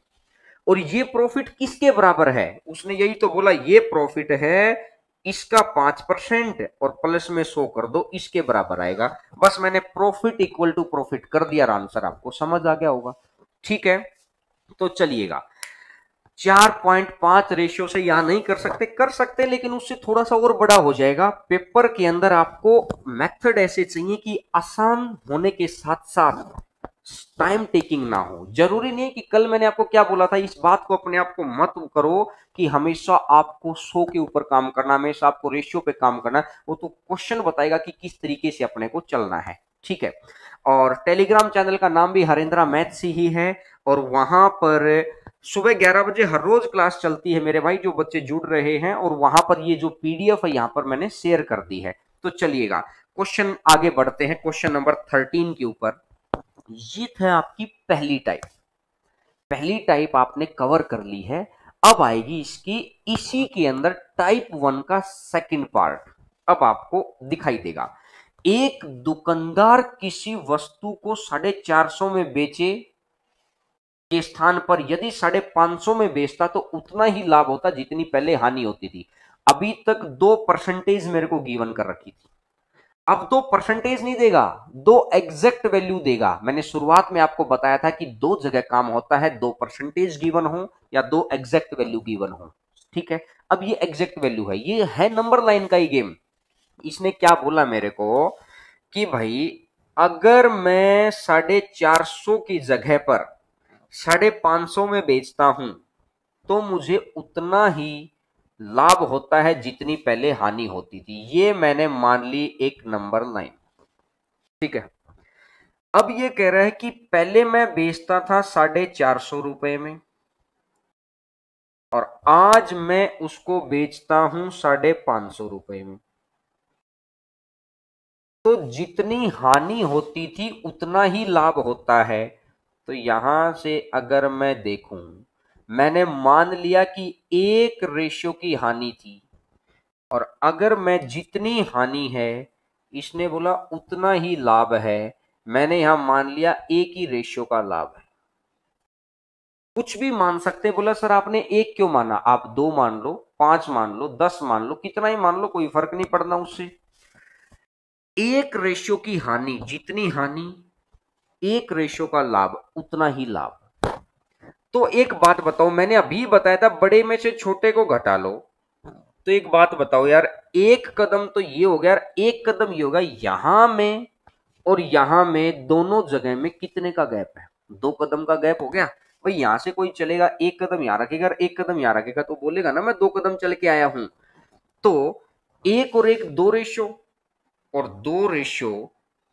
और ये प्रॉफिट किसके बराबर है? उसने यही तो बोला, ये प्रॉफिट है इसका 5% और प्लस में 100 कर दो, इसके बराबर आएगा। बस मैंने प्रॉफिट इक्वल टू प्रॉफिट कर दिया, आंसर आपको समझ आ गया होगा। ठीक है, तो चलिएगा, 4.5 रेशियो से यहां नहीं कर सकते, कर सकते लेकिन उससे थोड़ा सा और बड़ा हो जाएगा। पेपर के अंदर आपको मेथड ऐसे चाहिए कि आसान होने के साथ साथ टाइम टेकिंग ना हो। जरूरी नहीं कि कल मैंने आपको क्या बोला था, इस बात को अपने आप को मत करो कि हमेशा आपको 100 के ऊपर काम करना, हमेशा आपको रेशियो पे काम करना। वो तो क्वेश्चन बताएगा कि किस तरीके से अपने को चलना है। ठीक है, और टेलीग्राम चैनल का नाम भी हरेंद्रा मैथ्स ही है, और वहां पर सुबह 11 बजे हर रोज क्लास चलती है मेरे भाई, जो बच्चे जुड़ रहे हैं। और वहां पर ये जो पीडीएफ है यहां पर मैंने शेयर कर दी है। तो चलिएगा, क्वेश्चन आगे बढ़ते हैं, क्वेश्चन नंबर 13 के ऊपर। ये था आपकी पहली टाइप। पहली टाइप आपने कवर कर ली है। अब आएगी इसकी, इसी के अंदर टाइप 1 का सेकंड पार्ट अब आपको दिखाई देगा। एक दुकानदार किसी वस्तु को 450 में बेचे के स्थान पर यदि 550 में बेचता तो उतना ही लाभ होता जितनी पहले हानि होती थी। अभी तक 2% मेरे को गिवन कर रखी थी। अब दो परसेंटेज नहीं देगा, दो एग्जैक्ट वैल्यू देगा। मैंने शुरुआत में आपको बताया था कि दो जगह काम होता है, 2% गिवन हो या दो एग्जैक्ट वैल्यू गिवन हो। ठीक है, अब ये एग्जैक्ट वैल्यू है, ये है नंबर लाइन का ही गेम। इसने क्या बोला मेरे को कि भाई अगर मैं 450 की जगह पर 550 में बेचता हूं तो मुझे उतना ही लाभ होता है जितनी पहले हानि होती थी। ये मैंने मान ली एक नंबर लाइन। ठीक है, अब ये कह रहा है कि पहले मैं बेचता था 450 रुपए में और आज मैं उसको बेचता हूं 550 में। तो जितनी हानि होती थी उतना ही लाभ होता है। तो यहां से अगर मैं देखूं, मैंने मान लिया कि एक रेशियो की हानि थी और अगर मैं जितनी हानि है, इसने बोला उतना ही लाभ है, मैंने यहां मान लिया एक ही रेशियो का लाभ है। कुछ भी मान सकते, बोला सर आपने एक क्यों माना? आप दो मान लो, पांच मान लो, 10 मान लो, कितना ही मान लो, कोई फर्क नहीं पड़ना उससे। एक रेशियो की हानि, जितनी हानि एक रेशियो का लाभ उतना ही लाभ। तो एक बात बताओ, मैंने अभी बताया था बड़े में से छोटे को घटा लो। तो एक बात बताओ यार, एक कदम तो ये हो गया यार, एक कदम ये होगा यहां में और यहां में, दोनों जगह में कितने का गैप है? 2 कदम का गैप हो गया। भाई यहाँ से कोई चलेगा, एक कदम यहाँ रखेगा, एक कदम यहाँ रखेगा, तो बोलेगा ना मैं 2 कदम चल के आया हूं। तो 1 और 1 2 रेशो, और 2 रेशो,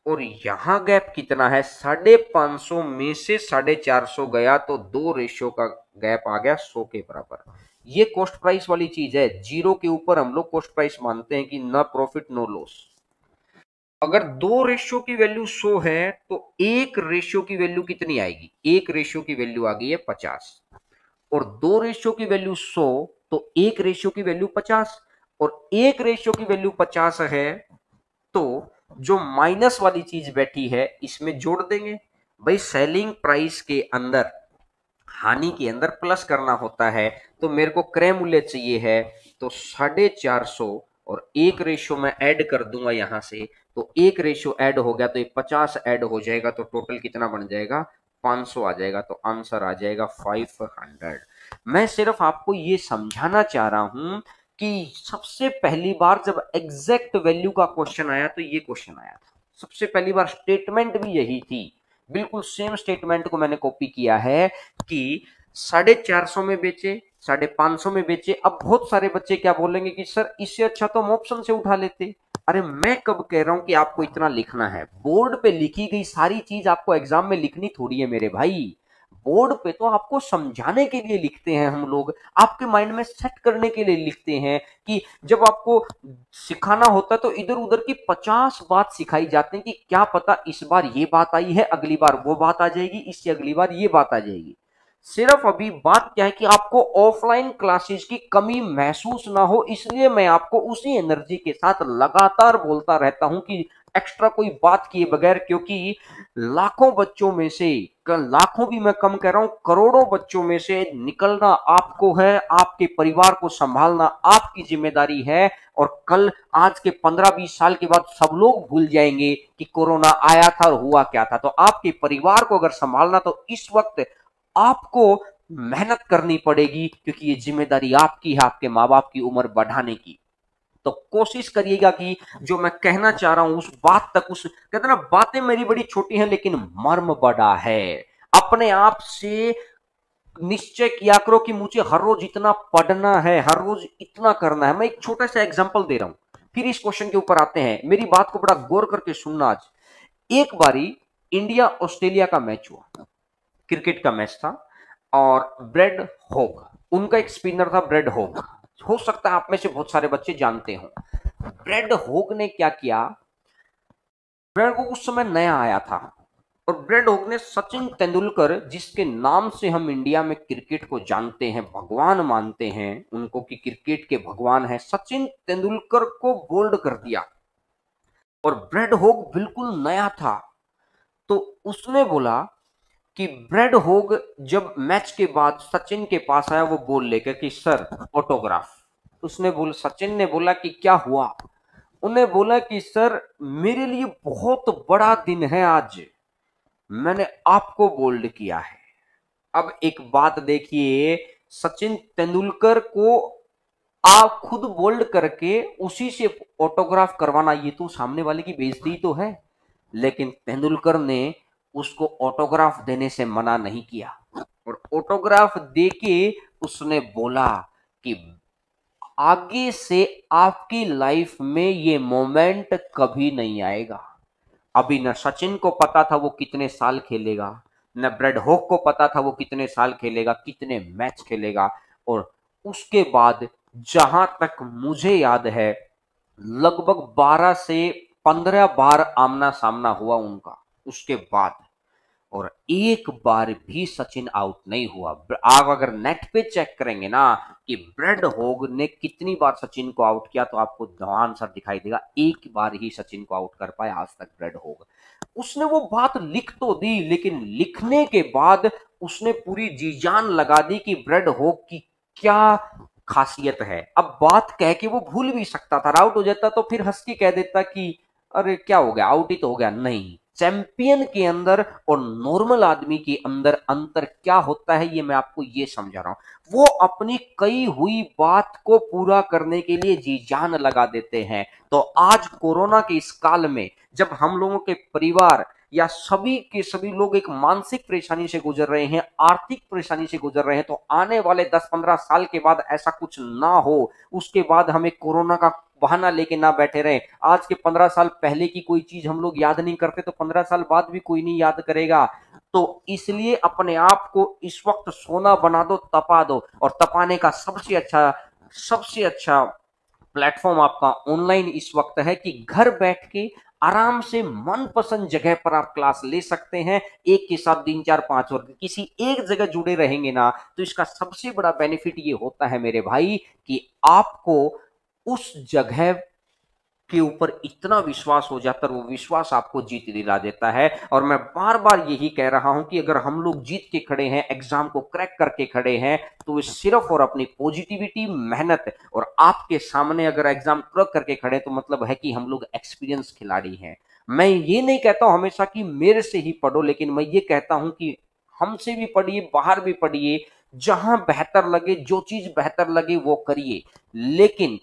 और यहां गैप कितना है, 550 में से 450 गया, तो 2 रेशो का गैप आ गया 100 के बराबर। ये कॉस्ट प्राइस वाली चीज है, जीरो के ऊपर हम लोग कॉस्ट प्राइस मानते हैं कि ना प्रॉफिट नो लॉस। अगर 2 रेशियो की वैल्यू 100 है तो एक रेशियो की वैल्यू कितनी आएगी, एक रेशियो की वैल्यू आ गई है 50, और 2 रेशियो की वैल्यू 100, तो एक रेशियो की वैल्यू 50, और एक रेशियो की वैल्यू 50 है, तो जो माइनस वाली चीज बैठी है इसमें जोड़ देंगे। भाई सेलिंग प्राइस के अंदर, हानि के अंदर प्लस करना होता है, तो मेरे को क्रय मूल्य चाहिए है, तो 450 और एक रेशियो में ऐड कर दूंगा यहां से, तो एक रेशियो ऐड हो गया तो ये 50 ऐड हो जाएगा, तो टोटल कितना बन जाएगा, 500 आ जाएगा, तो आंसर आ जाएगा 500। मैं सिर्फ आपको ये समझाना चाह रहा हूं कि सबसे पहली बार जब एग्जैक्ट वैल्यू का क्वेश्चन आया तो ये क्वेश्चन आया था, सबसे पहली बार स्टेटमेंट भी यही थी, बिल्कुल सेम स्टेटमेंट को मैंने कॉपी किया है कि 450 में बेचे, 550 में बेचे। अब बहुत सारे बच्चे क्या बोलेंगे कि सर इससे अच्छा तो हम ऑप्शन से उठा लेते। अरे मैं कब कह रहा हूं कि आपको इतना लिखना है, बोर्ड पे लिखी गई सारी चीज आपको एग्जाम में लिखनी थोड़ी है मेरे भाई। बोर्ड पे तो आपको समझाने के लिए लिखते हैं हम लोग, आपके माइंड में सेट करने के लिए लिखते हैं कि जब आपको सिखाना होता है तो इधर उधर की 50 बात सिखाई जाती है कि क्या पता इस बार ये बात आई है, अगली बार वो बात आ जाएगी, इससे अगली बार ये बात आ जाएगी। सिर्फ अभी बात क्या है कि आपको ऑफलाइन क्लासेस की कमी महसूस ना हो, इसलिए मैं आपको उसी एनर्जी के साथ लगातार बोलता रहता हूं कि एक्स्ट्रा कोई बात किए बगैर, क्योंकि लाखों बच्चों में से, लाखों भी मैं कम कह रहा हूं, करोड़ों बच्चों में से निकलना आपको है, आपके परिवार को संभालना आपकी जिम्मेदारी है। और कल आज के 15-20 साल के बाद सब लोग भूल जाएंगे कि कोरोना आया था और हुआ क्या था। तो आपके परिवार को अगर संभालना तो इस वक्त आपको मेहनत करनी पड़ेगी, क्योंकि ये जिम्मेदारी आपकी है, आपके माँ बाप की उम्र बढ़ाने की। तो कोशिश करिएगा कि जो मैं कहना चाह रहा हूं उस बात तक, उस कहते ना बातें मेरी बड़ी छोटी हैं लेकिन मर्म बड़ा है। अपने आप से निश्चय किया करो कि मुझे हर रोज इतना पढ़ना है, हर रोज इतना करना है। मैं एक छोटा सा एग्जांपल दे रहा हूं, फिर इस क्वेश्चन के ऊपर आते हैं, मेरी बात को बड़ा गौर करके सुनना। आज एक बारी इंडिया ऑस्ट्रेलिया का मैच हुआ, क्रिकेट का मैच था, और ब्रेड होग, उनका एक स्पिनर था ब्रेड होग, हो सकता है आप में से बहुत सारे बच्चे जानते हो। ब्रेड होग ने क्या किया, ब्रेड होग उस समय नया आया था, और ब्रेड होग ने सचिन तेंदुलकर, जिसके नाम से हम इंडिया में क्रिकेट को जानते हैं, भगवान मानते हैं उनको कि क्रिकेट के भगवान है, सचिन तेंदुलकर को बोल्ड कर दिया। और ब्रेड होग बिल्कुल नया था, तो उसने बोला कि ब्रेड होग जब मैच के बाद सचिन के पास आया वो बोल लेकर कि सर ऑटोग्राफ, उसने बोल सचिन ने बोला कि क्या हुआ, उन्हें बोला कि सर मेरे लिए बहुत बड़ा दिन है आज, मैंने आपको बोल्ड किया है। अब एक बात देखिए, सचिन तेंदुलकर को आप खुद बोल्ड करके उसी से ऑटोग्राफ करवाना, ये तो सामने वाले की बेइज्जती तो है, लेकिन तेंदुलकर ने उसको ऑटोग्राफ देने से मना नहीं किया, और ऑटोग्राफ देके उसने बोला कि आगे से आपकी लाइफ में ये मोमेंट कभी नहीं आएगा। अभी न सचिन को पता था वो कितने साल खेलेगा, न ब्रेड हॉक को पता था वो कितने साल खेलेगा, कितने मैच खेलेगा। और उसके बाद जहां तक मुझे याद है लगभग 12 से 15 बार आमना सामना हुआ उनका उसके बाद, और एक बार भी सचिन आउट नहीं हुआ। आप अगर नेट पे चेक करेंगे ना कि ब्रेड होग ने कितनी बार सचिन को आउट किया, तो आपको आंसर दिखाई देगा, एक बार ही सचिन को आउट कर पाया आज तक ब्रेड होग। उसने वो बात लिख तो दी, लेकिन लिखने के बाद उसने पूरी जी जान लगा दी कि ब्रेड होग की क्या खासियत है। अब बात कह के वो भूल भी सकता था, आउट हो जाता तो फिर हंस के कह देता कि अरे क्या हो गया, आउट ही तो हो गया। नहीं, चैंपियन के अंदर और नॉर्मल आदमी के अंदर अंतर क्या होता है ये मैं आपको ये समझा रहा हूं। वो अपनी कही हुई बात को पूरा करने के लिए जी जान लगा देते हैं। तो आज कोरोना के इस काल में जब हम लोगों के परिवार या सभी के सभी लोग एक मानसिक परेशानी से गुजर रहे हैं, आर्थिक परेशानी से गुजर रहे हैं, तो आने वाले 10-15 साल के बाद ऐसा कुछ ना हो, उसके बाद हमें कोरोना का बहाना लेके ना बैठे रहे। आज के 15 साल पहले की कोई चीज हम लोग याद नहीं करते तो 15 साल बाद भी कोई नहीं याद करेगा। तो इसलिए अपने आप को इस वक्त सोना बना दो, तपा दो, और तपाने का सबसे अच्छा प्लेटफॉर्म आपका ऑनलाइन इस वक्त है कि घर बैठ के आराम से मनपसंद जगह पर आप क्लास ले सकते हैं। एक के साथ 3 4 5 और किसी एक जगह जुड़े रहेंगे ना, तो इसका सबसे बड़ा बेनिफिट ये होता है मेरे भाई कि आपको उस जगह के ऊपर इतना विश्वास हो जाता है, वो विश्वास आपको जीत दिला देता है। और मैं बार बार यही कह रहा हूं कि अगर हम लोग जीत के खड़े हैं, एग्जाम को क्रैक करके खड़े हैं, तो वो सिर्फ और अपनी पॉजिटिविटी, मेहनत, और आपके सामने अगर एग्जाम क्रैक करके खड़े तो मतलब है कि हम लोग एक्सपीरियंस खिलाड़ी हैं। मैं ये नहीं कहता हूं हमेशा कि मेरे से ही पढ़ो, लेकिन मैं ये कहता हूं कि हमसे भी पढ़िए, बाहर भी पढ़िए, जहां बेहतर लगे, जो चीज बेहतर लगे वो करिए, लेकिन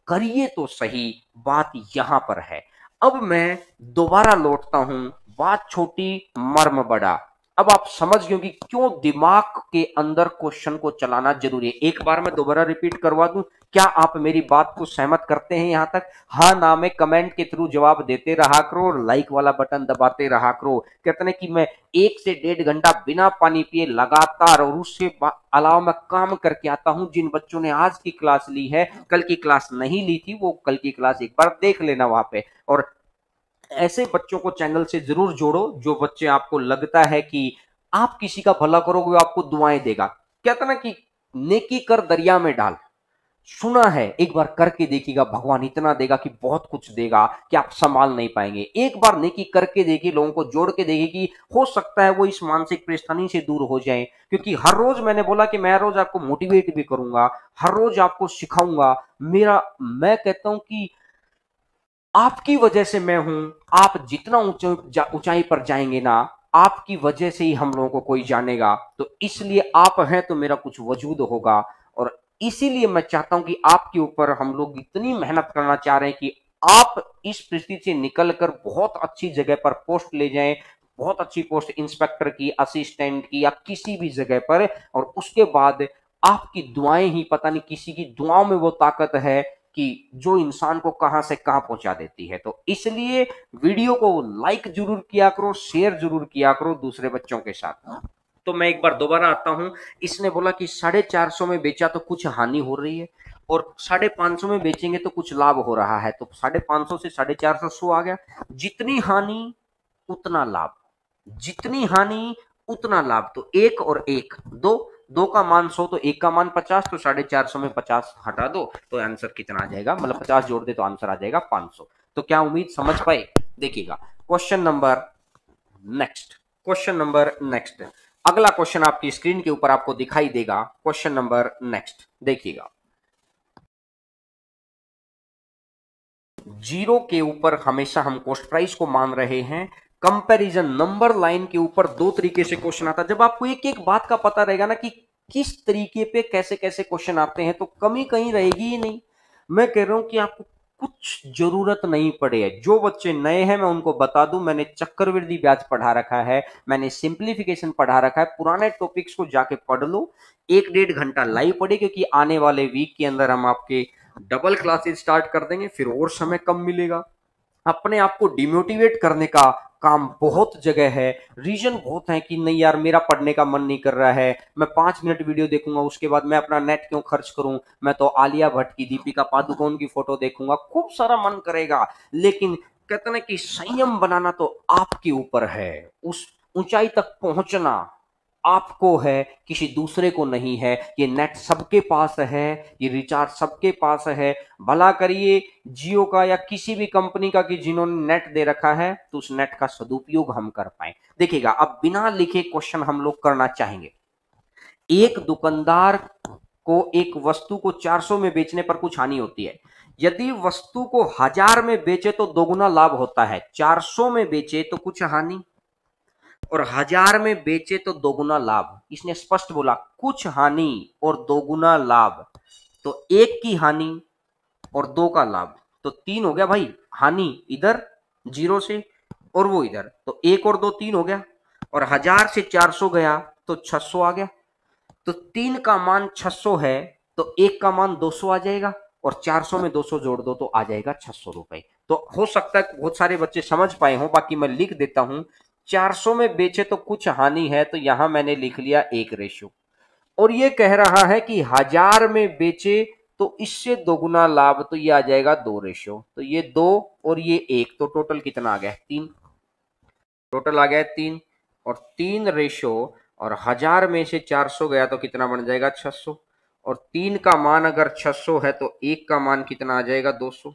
करिए तो सही। बात यहां पर है। अब मैं दोबारा लौटता हूं, बात छोटी मर्म बड़ा। अब आप समझ गए कि क्यों दिमाग के अंदर क्वेश्चन को चलाना जरूरी है। एक बार मैं दोबारा रिपीट करवा दूं, क्या आप मेरी बात को सहमत करते हैं यहां तक? हाँ ना में कमेंट के थ्रू जवाब देते रहा करो और लाइक वाला बटन दबाते रहा करो। कहते हैं कि मैं 1 से 1.5 घंटा बिना पानी पिए लगातार, और उससे अलावा मैं काम करके आता हूं। जिन बच्चों ने आज की क्लास ली है, कल की क्लास नहीं ली थी, वो कल की क्लास एक बार देख लेना वहां पे। और ऐसे बच्चों को चैनल से जरूर जोड़ो, जो बच्चे आपको लगता है कि आप किसी का भला करोगे, वो आपको दुआएं देगा। कहता ना कि नेकी कर दरिया में डाल, सुना है, एक बार करके देखिएगा, भगवान इतना देगा कि बहुत कुछ देगा कि आप संभाल नहीं पाएंगे। एक बार नेकी करके देखिए, लोगों को जोड़ के देखिए, कि हो सकता है वो इस मानसिक परेशानी से दूर हो जाए। क्योंकि हर रोज मैंने बोला कि मैं रोज आपको मोटिवेट भी करूंगा, हर रोज आपको सिखाऊंगा। मैं कहता हूं कि आपकी वजह से मैं हूं। आप जितना ऊंचाई पर जाएंगे ना, आपकी वजह से ही हम लोगों को कोई जानेगा। तो इसलिए आप हैं तो मेरा कुछ वजूद होगा। और इसीलिए मैं चाहता हूं कि आपके ऊपर हम लोग इतनी मेहनत करना चाह रहे हैं कि आप इस परिस्थिति से निकलकर बहुत अच्छी जगह पर पोस्ट ले जाएं, बहुत अच्छी पोस्ट, इंस्पेक्टर की, असिस्टेंट की, या किसी भी जगह पर। और उसके बाद आपकी दुआएं ही, पता नहीं किसी की दुआओं में वो ताकत है कि जो इंसान को कहां से कहां पहुंचा देती है। तो इसलिए वीडियो को लाइक जरूर किया करो, शेयर जरूर किया करो दूसरे बच्चों के साथ। तो मैं एक बार दोबारा आता हूं। इसने बोला कि 450 में बेचा तो कुछ हानि हो रही है, और 550 में बेचेंगे तो कुछ लाभ हो रहा है। तो 550 से 450 100 आ गया। जितनी हानि उतना लाभ, जितनी हानि उतना लाभ। तो एक और एक दो, दो का मान 100 तो एक का मान 50, तो 450 में 50 हटा दो तो आंसर कितना आ जाएगा, मतलब 50 जोड़ दे तो आंसर आ जाएगा 500। तो क्या उम्मीद समझ पाए? देखिएगा question number next, question number next, अगला क्वेश्चन आपकी स्क्रीन के ऊपर आपको दिखाई देगा। क्वेश्चन नंबर नेक्स्ट देखिएगा। जीरो के ऊपर हमेशा हम कॉस्ट प्राइस को मान रहे हैं। कंपैरिजन नंबर लाइन के ऊपर दो तरीके से क्वेश्चन आता है। जब आपको एक एक बात का पता रहेगा ना कि किस तरीके पे कैसे कैसे क्वेश्चन आते हैं, तो कमी कहीं रहेगी ही नहीं। मैं कह रहा हूं कि आपको कुछ जरूरत नहीं पड़े। जो बच्चे नए हैं मैं उनको बता दूं, मैंने चक्रवृद्धि ब्याज पढ़ा रखा है, मैंने सिंप्लीफिकेशन पढ़ा रखा है। पुराने टॉपिक्स को जाके पढ़ लो, 1-1.5 घंटा लाइव पढ़े, क्योंकि आने वाले वीक के अंदर हम आपके डबल क्लासेस स्टार्ट कर देंगे, फिर और समय कम मिलेगा। अपने आप को डिमोटिवेट करने का काम बहुत जगह है, रीजन बहुत है कि नहीं यार मेरा पढ़ने का मन नहीं कर रहा है, मैं 5 मिनट वीडियो देखूंगा उसके बाद मैं अपना नेट क्यों खर्च करूं, मैं तो आलिया भट्ट की, दीपिका पादुकोण की फोटो देखूंगा, खूब सारा मन करेगा। लेकिन कहते ना कि संयम बनाना तो आपके ऊपर है। उस ऊंचाई तक पहुंचना आपको है, किसी दूसरे को नहीं है। ये नेट सबके पास है, ये रिचार्ज सबके पास है। भला करिए जियो का या किसी भी कंपनी का कि जिन्होंने नेट दे रखा है, तो उस नेट का सदुपयोग हम कर पाए। देखिएगा, अब बिना लिखे क्वेश्चन हम लोग करना चाहेंगे। एक दुकानदार को एक वस्तु को 400 में बेचने पर कुछ हानि होती है। यदि वस्तु को 1000 में बेचे तो दोगुना लाभ होता है, 400 में बेचे तो कुछ हानि, और 1000 में बेचे तो दोगुना लाभ। इसने स्पष्ट बोला, कुछ हानि और दोगुना लाभ। तो एक की हानि और दो का लाभ, तो 3 हो गया भाई। हानि इधर जीरो से, और वो इधर, तो 1 और 2 3 हो गया, और 1000 से 400 गया तो 600 आ गया। तो 3 का मान 600 है, तो 1 का मान 200 आ जाएगा, और 400 में 200 जोड़ दो तो आ जाएगा 600 रुपए। तो हो सकता है बहुत सारे बच्चे समझ पाए हों, बाकी मैं लिख देता हूं। 400 में बेचे तो कुछ हानि है, तो यहां मैंने लिख लिया 1 रेशो। और ये कह रहा है कि 1000 में बेचे तो इससे दोगुना लाभ, तो ये आ जाएगा 2 रेशो। तो ये 2 और ये 1, तो टोटल कितना आ गया 3। टोटल आ गया 3, और 3 रेशो, और 1000 में से 400 गया तो कितना बन जाएगा 600। और 3 का मान अगर 600 है तो 1 का मान कितना आ जाएगा 200।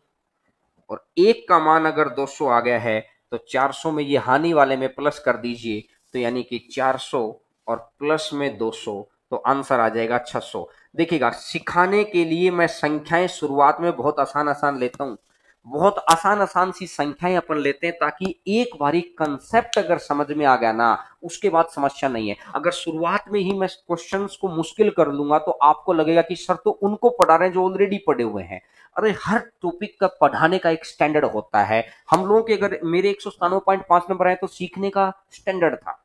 और 1 का मान अगर 200 आ गया है तो 400 में ये हानि वाले में प्लस कर दीजिए, तो यानी कि 400 और प्लस में 200, तो आंसर आ जाएगा 600। देखिएगा, सिखाने के लिए मैं संख्याएं शुरुआत में बहुत आसान आसान लेता हूं, बहुत आसान आसान सी संख्याएं अपन लेते हैं, ताकि एक बारी कंसेप्ट अगर समझ में आ गया ना, उसके बाद समस्या नहीं है। अगर शुरुआत में ही मैं क्वेश्चंस को मुश्किल कर लूंगा तो आपको लगेगा कि सर तो उनको पढ़ा रहे हैं जो ऑलरेडी पढ़े हुए हैं। अरे हर टॉपिक का पढ़ाने का एक स्टैंडर्ड होता है। हम लोगों के, अगर मेरे 197.5 नंबर आए तो सीखने का स्टैंडर्ड था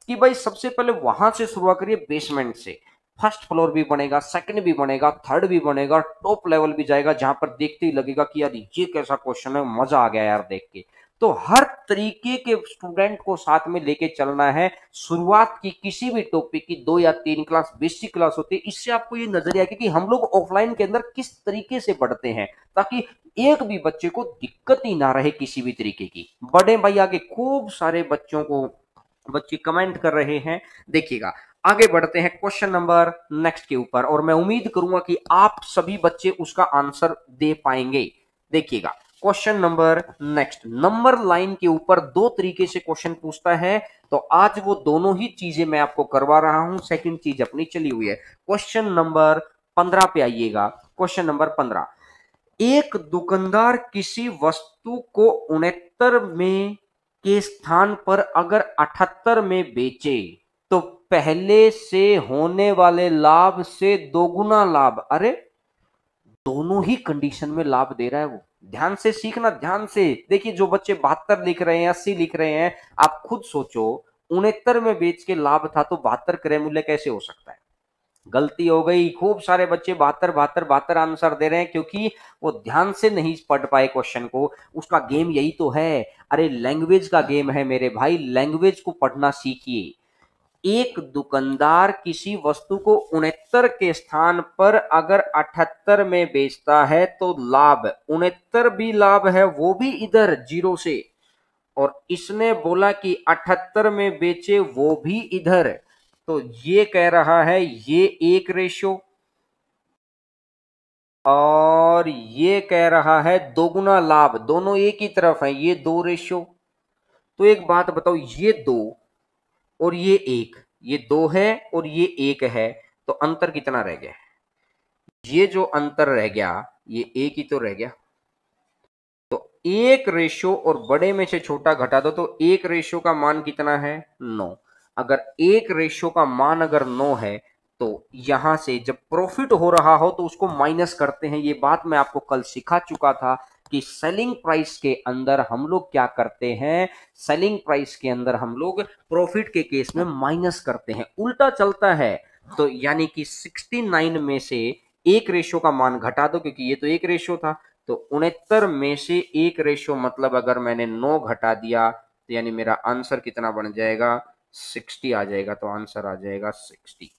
कि भाई सबसे पहले वहां से शुरुआत करिए, बेसमेंट से। फर्स्ट फ्लोर भी बनेगा, सेकंड भी बनेगा, थर्ड भी बनेगा, टॉप लेवल भी जाएगा, जहां पर देखते ही लगेगा कि यार ये कैसा क्वेश्चन है, मजा आ गया यार देख के। तो हर तरीके के स्टूडेंट को साथ में लेके चलना है। शुरुआत की किसी भी टॉपिक की 2 या 3 क्लास बेसिक क्लास होती है, इससे आपको ये नजरिया आएगा कि हम लोग ऑफलाइन के अंदर किस तरीके से पढ़ते हैं, ताकि एक भी बच्चे को दिक्कत ही ना रहे किसी भी तरीके की। बड़े भाई आगे खूब सारे बच्चों को, बच्चे कमेंट कर रहे हैं। देखिएगा, आगे बढ़ते हैं क्वेश्चन नंबर नेक्स्ट के ऊपर, और मैं उम्मीद करूंगा कि आप सभी बच्चे उसका आंसर दे पाएंगे। देखिएगा, question number next, number line के ऊपर दो तरीके से क्वेश्चन पूछता है, तो आज वो दोनों ही चीजें मैं आपको करवा रहा हूं। सेकंड चीज अपनी चली हुई है। क्वेश्चन नंबर 15 पे आइएगा। क्वेश्चन नंबर 15, एक दुकानदार किसी वस्तु को 69 में के स्थान पर अगर 78 में बेचे तो पहले से होने वाले लाभ से दोगुना लाभ, अरे दोनों ही कंडीशन में लाभ दे रहा है वो। ध्यान से सीखना, ध्यान से देखिए। जो बच्चे 72 लिख रहे हैं, 80 लिख रहे हैं, आप खुद सोचो 69 में बेच के लाभ था तो 72 क्रय मूल्य कैसे हो सकता है। गलती हो गई, खूब सारे बच्चे 72 72 72 आंसर दे रहे हैं, क्योंकि वो ध्यान से नहीं पढ़ पाए क्वेश्चन को। उसका गेम यही तो है, अरे लैंग्वेज का गेम है मेरे भाई, लैंग्वेज को पढ़ना सीखिए। एक दुकानदार किसी वस्तु को 69 के स्थान पर अगर 78 में बेचता है तो लाभ 69 भी लाभ है, वो भी इधर जीरो से, और इसने बोला कि 78 में बेचे वो भी इधर, तो ये कह रहा है ये 1 रेशो, और ये कह रहा है दोगुना लाभ, दोनों एक ही तरफ है, ये 2 रेशो। तो एक बात बताओ, ये 2 और ये 1, ये 2 है और ये 1 है, तो अंतर कितना रह गया? ये जो अंतर रह गया ये 1 ही तो रह गया। तो 1 रेशो, और बड़े में से छोटा घटा दो, तो 1 रेशो का मान कितना है 9। अगर 1 रेशो का मान अगर 9 है, तो यहां से जब प्रॉफिट हो रहा हो तो उसको माइनस करते हैं। ये बात मैं आपको कल सिखा चुका था कि सेलिंग प्राइस के अंदर हम लोग क्या करते हैं, सेलिंग प्राइस के अंदर हम लोग प्रॉफिट के केस में माइनस करते हैं, उल्टा चलता है। तो यानी कि 69 में से 1 रेशो का मान घटा दो, क्योंकि ये तो 1 रेशो था, तो 69 में से 1 रेशो मतलब अगर मैंने 9 घटा दिया तो यानी मेरा आंसर कितना बन जाएगा 60 आ जाएगा, तो आंसर आ जाएगा 60।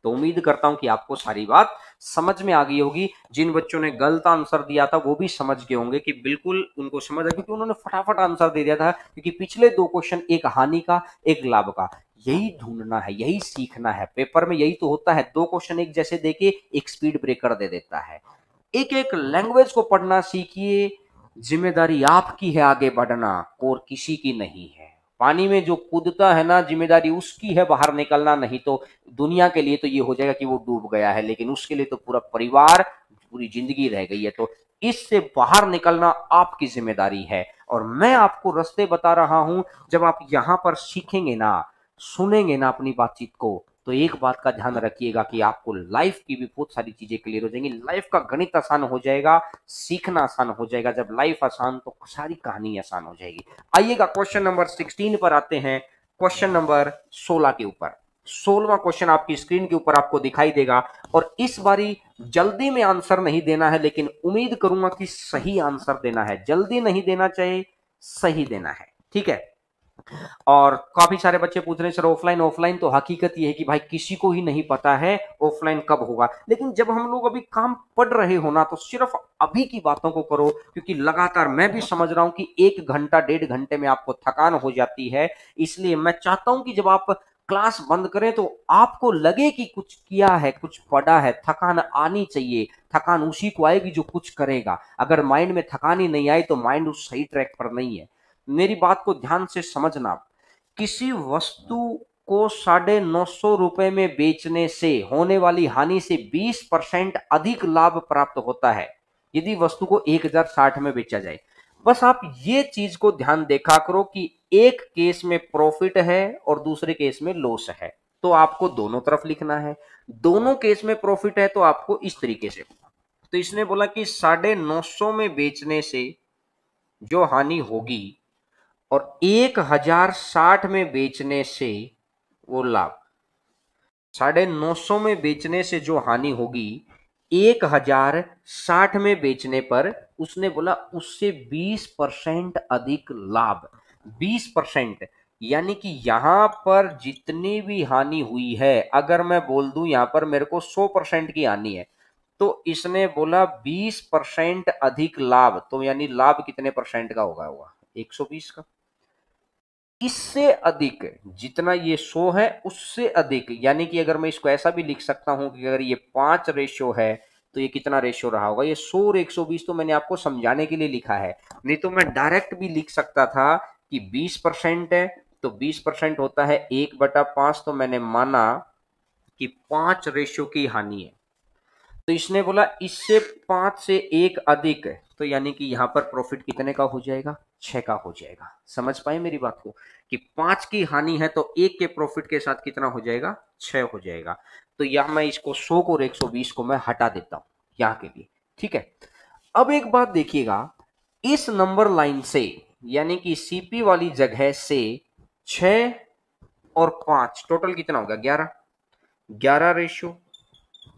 तो उम्मीद करता हूं कि आपको सारी बात समझ में आ गई होगी। जिन बच्चों ने गलत आंसर दिया था वो भी समझ गए होंगे कि बिल्कुल उनको समझ आ, क्योंकि उन्होंने फटाफट आंसर दे दिया था, क्योंकि पिछले 2 क्वेश्चन, एक हानि का एक लाभ का, यही ढूंढना है, यही सीखना है। पेपर में यही तो होता है, 2 क्वेश्चन एक जैसे देके एक स्पीड ब्रेकर दे देता है। एक एक लैंग्वेज को पढ़ना सीखिए। जिम्मेदारी आपकी है आगे बढ़ना, और किसी की नहीं है। पानी में जो कूदता है ना, जिम्मेदारी उसकी है बाहर निकलना, नहीं तो दुनिया के लिए तो ये हो जाएगा कि वो डूब गया है, लेकिन उसके लिए तो पूरा परिवार, पूरी जिंदगी रह गई है। तो इससे बाहर निकलना आपकी जिम्मेदारी है, और मैं आपको रास्ते बता रहा हूं। जब आप यहां पर सीखेंगे ना, सुनेंगे ना अपनी बातचीत को, तो एक बात का ध्यान रखिएगा कि आपको लाइफ की भी बहुत सारी चीजें क्लियर हो जाएंगी, लाइफ का गणित आसान हो जाएगा, सीखना आसान हो जाएगा। जब लाइफ आसान तो सारी कहानी आसान हो जाएगी। आइएगा क्वेश्चन नंबर 16 पर आते हैं, क्वेश्चन नंबर 16 के ऊपर। 16वां क्वेश्चन आपकी स्क्रीन के ऊपर आपको दिखाई देगा, और इस बारी जल्दी में आंसर नहीं देना है, लेकिन उम्मीद करूंगा कि सही आंसर देना है। जल्दी नहीं देना चाहिए, सही देना है, ठीक है। और काफी सारे बच्चे पूछ रहे हैं सर ऑफलाइन ऑफलाइन, तो हकीकत यह है कि भाई किसी को ही नहीं पता है ऑफलाइन कब होगा। लेकिन जब हम लोग अभी काम पढ़ रहे हो ना, तो सिर्फ अभी की बातों को करो, क्योंकि लगातार मैं भी समझ रहा हूं कि 1 घंटा 1.5 घंटे में आपको थकान हो जाती है। इसलिए मैं चाहता हूं कि जब आप क्लास बंद करें तो आपको लगे कि कुछ किया है, कुछ पढ़ा है। थकान आनी चाहिए, थकान उसी को आएगी जो कुछ करेगा। अगर माइंड में थकान ही नहीं आई तो माइंड उस सही ट्रैक पर नहीं है। मेरी बात को ध्यान से समझना, किसी वस्तु को 950 रुपए में बेचने से होने वाली हानि से 20% अधिक लाभ प्राप्त होता है यदि वस्तु को 1060 में बेचा जाए। बस आप ये चीज को ध्यान देखा करो कि एक केस में प्रॉफिट है और दूसरे केस में लॉस है, तो आपको दोनों तरफ लिखना है। दोनों केस में प्रॉफिट है तो आपको इस तरीके से, तो इसने बोला कि 950 में बेचने से जो हानि होगी और 1060 में बेचने से वो लाभ। 950 में बेचने से जो हानि होगी 1060 में बेचने पर, उसने बोला उससे 20% अधिक लाभ। 20%, यानी कि यहां पर जितनी भी हानि हुई है, अगर मैं बोल दूं यहां पर मेरे को 100% की हानि है, तो इसने बोला 20% अधिक लाभ, तो यानी लाभ कितने परसेंट का होगा 120 का। इससे अधिक, जितना ये 100 है उससे अधिक, यानी कि अगर मैं इसको ऐसा भी लिख सकता हूं कि अगर ये 5 रेशियो है तो ये कितना रेशियो रहा होगा, ये 100 और 120, तो मैंने आपको समझाने के लिए लिखा है। नहीं तो मैं डायरेक्ट भी लिख सकता था कि 20% है तो 20% होता है 1/5, तो मैंने माना कि 5 रेशियो की हानि है। तो इसने बोला इससे 5 से 1 अधिक, तो यानी कि यहां पर प्रॉफिट कितने का हो जाएगा, 6 का हो जाएगा। समझ पाए मेरी बात को, कि 5 की हानि है तो 1 के प्रॉफिट के साथ कितना हो जाएगा, 6 हो जाएगा। तो यहां मैं इसको 100 को और 120 को मैं हटा देता हूं यहां के लिए, ठीक है। अब एक बात देखिएगा, इस नंबर लाइन से, यानी कि सीपी वाली जगह से 6 और 5 टोटल कितना होगा, 11। 11 रेशियो,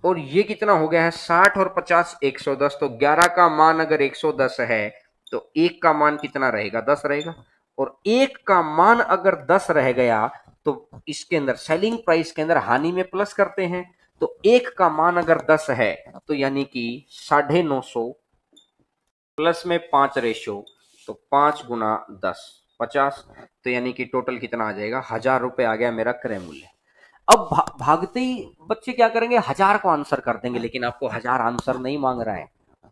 और ये कितना हो गया है 60 और 50 110, तो 11 का मान अगर 110 है तो 1 का मान कितना रहेगा, 10 रहेगा। और 1 का मान अगर 10 रह गया तो इसके अंदर सेलिंग प्राइस के अंदर हानि में प्लस करते हैं, तो 1 का मान अगर 10 है तो यानी कि 950 प्लस में 5 रेशियो, तो 5 गुना 10 50, तो यानी कि टोटल कितना आ जाएगा, 1000 रुपए आ गया मेरा क्रय मूल्य। अब भागते ही बच्चे क्या करेंगे, 1000 को आंसर कर देंगे, लेकिन आपको 1000 आंसर नहीं मांग रहा है।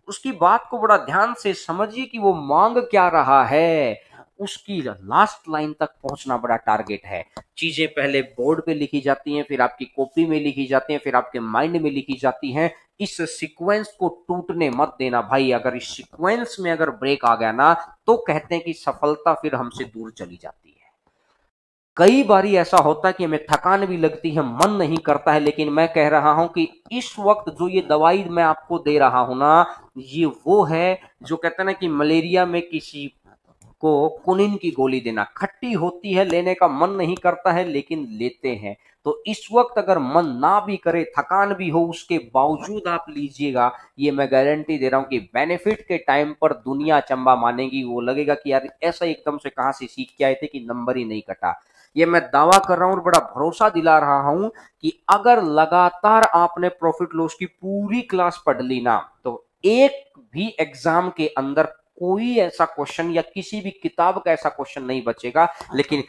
उसकी बात को बड़ा ध्यान से समझिए कि वो मांग क्या रहा है। उसकी लास्ट लाइन तक पहुंचना बड़ा टारगेट है। चीजें पहले बोर्ड पे लिखी जाती हैं, फिर आपकी कॉपी में लिखी जाती हैं, फिर आपके माइंड में लिखी जाती हैं। इस सीक्वेंस को टूटने मत देना भाई। अगर इस सीक्वेंस में अगर ब्रेक आ गया ना, तो कहते हैं कि सफलता फिर हमसे दूर चली जाती है। कई बारी ऐसा होता है कि हमें थकान भी लगती है, मन नहीं करता है, लेकिन मैं कह रहा हूं कि इस वक्त जो ये दवाई मैं आपको दे रहा हूं ना, ये वो है जो कहते हैं ना कि मलेरिया में किसी को कुनिन की गोली देना, खट्टी होती है, लेने का मन नहीं करता है, लेकिन लेते हैं। तो इस वक्त अगर मन ना भी करे, थकान भी हो, उसके बावजूद आप लीजिएगा, ये मैं गारंटी दे रहा हूं कि बेनिफिट के टाइम पर दुनिया चंबा मानेगी। वो लगेगा कि यार ऐसा एकदम से कहां से सीख के आए थे कि नंबर ही नहीं कटा। ये मैं दावा कर रहा हूं और बड़ा भरोसा दिला रहा हूं कि अगर लगातार आपने प्रॉफिट लॉस की पूरी क्लास पढ़ ली ना, तो एक भी एग्जाम के अंदर कोई ऐसा क्वेश्चन या किसी भी किताब का ऐसा क्वेश्चन नहीं बचेगा। लेकिन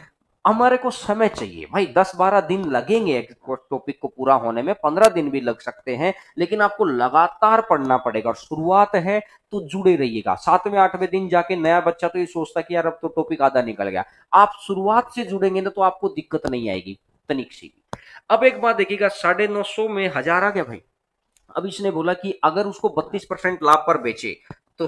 हमारे को समय चाहिए भाई, 10-12 दिन लगेंगे टॉपिक को पूरा होने में, 15 दिन भी लग सकते हैं, लेकिन आपको लगातार पढ़ना पड़ेगा। और शुरुआत है तो जुड़े रहिएगा। 7वें 8वें दिन जाके नया बच्चा तो ये सोचता कि यार अब तो टॉपिक आधा निकल गया। आप शुरुआत से जुड़ेंगे ना तो आपको दिक्कत नहीं आएगी, तनिक सी भी। अब एक बात देखिएगा, 950 में 1000 आ गया भाई। अब इसने बोला कि अगर उसको 32% लाभ पर बेचे, तो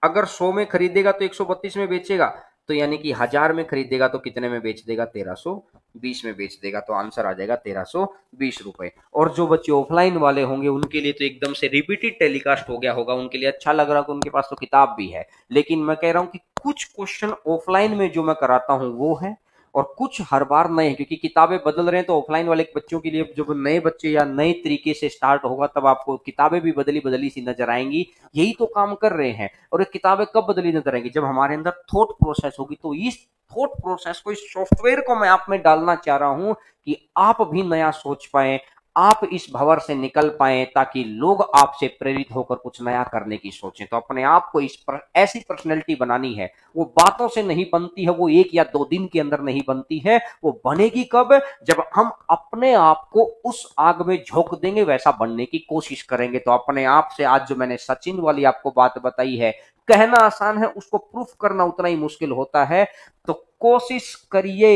अगर 100 में खरीदेगा तो 132 में बेचेगा, तो यानी कि 1000 में खरीदेगा तो कितने में बेच देगा? 1320 में बेच देगा। तो आंसर आ जाएगा 1320 रुपए। और जो बच्चे ऑफलाइन वाले होंगे उनके लिए तो एकदम से रिपीटेड टेलीकास्ट हो गया होगा, उनके लिए अच्छा लग रहा होगा, उनके पास तो किताब भी है। लेकिन मैं कह रहा हूं कि कुछ क्वेश्चन ऑफलाइन में जो मैं कराता हूं वो है, और कुछ हर बार नए हैं, क्योंकि किताबें बदल रहे हैं। तो ऑफलाइन वाले बच्चों के लिए जब नए बच्चे या नए तरीके से स्टार्ट होगा तब आपको किताबें भी बदली बदली सी नजर आएंगी। यही तो काम कर रहे हैं। और ये किताबें कब बदली नजर आएंगी? जब हमारे अंदर थॉट प्रोसेस होगी। तो इस थॉट प्रोसेस को, इस सॉफ्टवेयर को मैं आप में डालना चाह रहा हूं कि आप भी नया सोच पाए, आप इस भंवर से निकल पाए, ताकि लोग आपसे प्रेरित होकर कुछ नया करने की सोचें। तो अपने आप को ऐसी पर्सनैलिटी बनानी है। वो बातों से नहीं बनती है, वो 1 या 2 दिन के अंदर नहीं बनती है। वो बनेगी कब? जब हम अपने आप को उस आग में झोंक देंगे, वैसा बनने की कोशिश करेंगे। तो अपने आप से आज जो मैंने सचिन वाली आपको बात बताई है, कहना आसान है, उसको प्रूफ करना उतना ही मुश्किल होता है। तो कोशिश करिए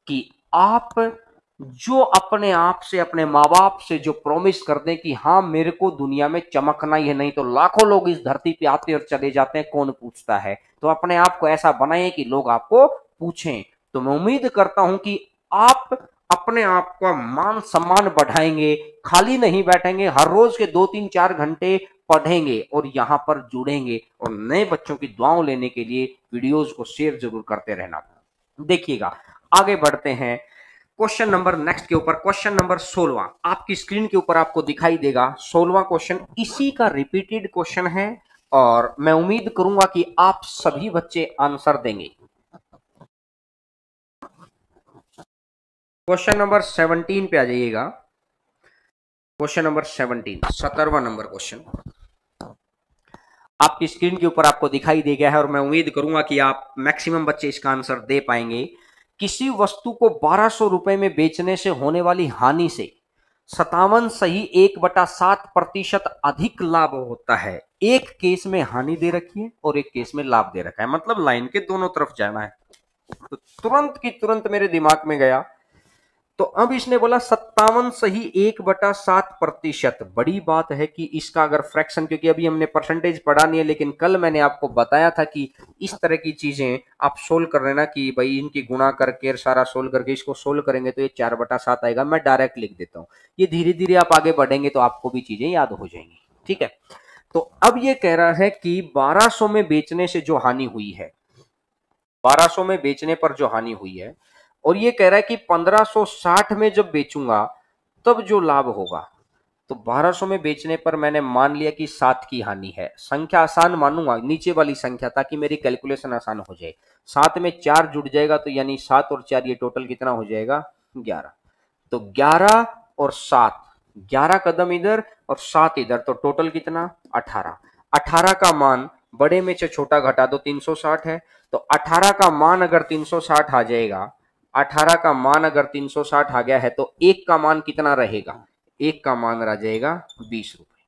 कि आप जो अपने आप से, अपने माँ बाप से जो प्रॉमिस कर दें कि हाँ मेरे को दुनिया में चमकना ही है, नहीं तो लाखों लोग इस धरती पे आते और चले जाते हैं, कौन पूछता है। तो अपने आप को ऐसा बनाएं कि लोग आपको पूछें। तो मैं उम्मीद करता हूं कि आप अपने आप का मान सम्मान बढ़ाएंगे, खाली नहीं बैठेंगे, हर रोज के 2 3 4 घंटे पढ़ेंगे और यहां पर जुड़ेंगे। और नए बच्चों की दुआओं लेने के लिए वीडियोज को शेयर जरूर करते रहना। देखिएगा, आगे बढ़ते हैं क्वेश्चन नंबर नेक्स्ट के ऊपर। क्वेश्चन नंबर 16 आपकी स्क्रीन के ऊपर आपको दिखाई देगा। 16वां क्वेश्चन इसी का रिपीटेड क्वेश्चन है और मैं उम्मीद करूंगा कि आप सभी बच्चे आंसर देंगे। क्वेश्चन नंबर 17 पे आ जाइएगा। क्वेश्चन नंबर 17, 17वां नंबर क्वेश्चन आपकी स्क्रीन के ऊपर आपको दिखाई दे गया है और मैं उम्मीद करूंगा कि आप मैक्सिमम बच्चे इसका आंसर दे पाएंगे। किसी वस्तु को 1200 रुपए में बेचने से होने वाली हानि से 57 सही 1/7% अधिक लाभ होता है। एक केस में हानि दे रखी है और एक केस में लाभ दे रखा है, मतलब लाइन के दोनों तरफ जाना है। तो तुरंत की तुरंत मेरे दिमाग में गया। तो अब इसने बोला 57 सही 1/7%। बड़ी बात है कि इसका अगर फ्रैक्शन, क्योंकि अभी हमने परसेंटेज पढ़ा नहीं है, लेकिन कल मैंने आपको बताया था कि इस तरह की चीजें आप सोल्व कर लेना कि भाई इनकी गुणा करके सारा सोल्व करके इसको सोल्व करेंगे तो ये 4/7 आएगा। मैं डायरेक्ट लिख देता हूं। ये धीरे धीरे आप आगे बढ़ेंगे तो आपको भी चीजें याद हो जाएंगी। ठीक है। तो अब ये कह रहा है कि 1200 में बेचने से जो हानि हुई है, 1200 में बेचने पर जो हानि हुई है, और ये कह रहा है कि 1560 में जब बेचूंगा तब जो लाभ होगा। तो 1200 में बेचने पर मैंने मान लिया कि 7 की हानि है। संख्या आसान मानूंगा, नीचे वाली संख्या, ताकि मेरी कैलकुलेशन आसान हो जाए। 7 में 4 जुड़ जाएगा तो यानी 7 और 4 ये टोटल कितना हो जाएगा? 11। तो 11 और 7, 11 कदम इधर और 7 इधर, तो टोटल कितना? 18। 18 का मान बड़े में से छोटा घटा दो, 360 है। तो 18 का मान अगर 360 आ जाएगा, 18 का मान अगर 360 आ गया है तो एक का मान कितना रहेगा? एक का मान रह जाएगा 20 रुपए।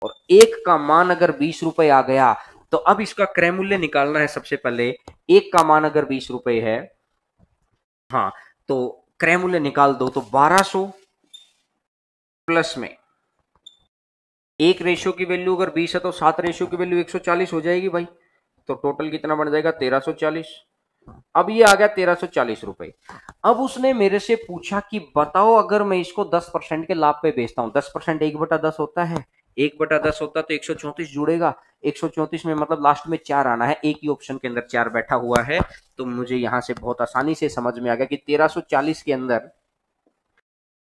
और एक का मान अगर 20 रुपए आ गया तो अब इसका क्रय मूल्य निकालना है। सबसे पहले एक का मान अगर 20 रुपए है, हाँ, तो क्रय मूल्य निकाल दो। तो 1200 प्लस में एक रेशियो की वैल्यू अगर 20 है तो 7 रेशियो की वैल्यू 140 हो जाएगी भाई। तो टोटल कितना बन जाएगा? 1340। अब ये आ गया 1340 रुपए। अब उसने मेरे से पूछा कि बताओ अगर मैं इसको 10% के लाभ पे बेचता हूं, 10% 1/10 होता है, 1/10 होता तो 134 जुड़ेगा। 134 में मतलब लास्ट में 4 आना है, एक ही ऑप्शन के अंदर 4 बैठा हुआ है। तो मुझे यहां से बहुत आसानी से समझ में आ गया कि 1340 के अंदर,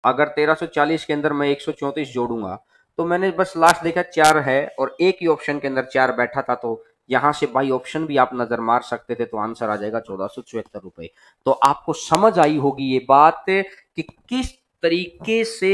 अगर 1340 के अंदर मैं 134 जोड़ूंगा तो मैंने बस लास्ट देखा 4 है और एक ही ऑप्शन के अंदर 4 बैठा था। तो यहां से बाई ऑप्शन भी आप नजर मार सकते थे, तो आंसर आ जाएगा 1474 रुपए। तो आपको समझ आई होगी ये बात कि किस तरीके से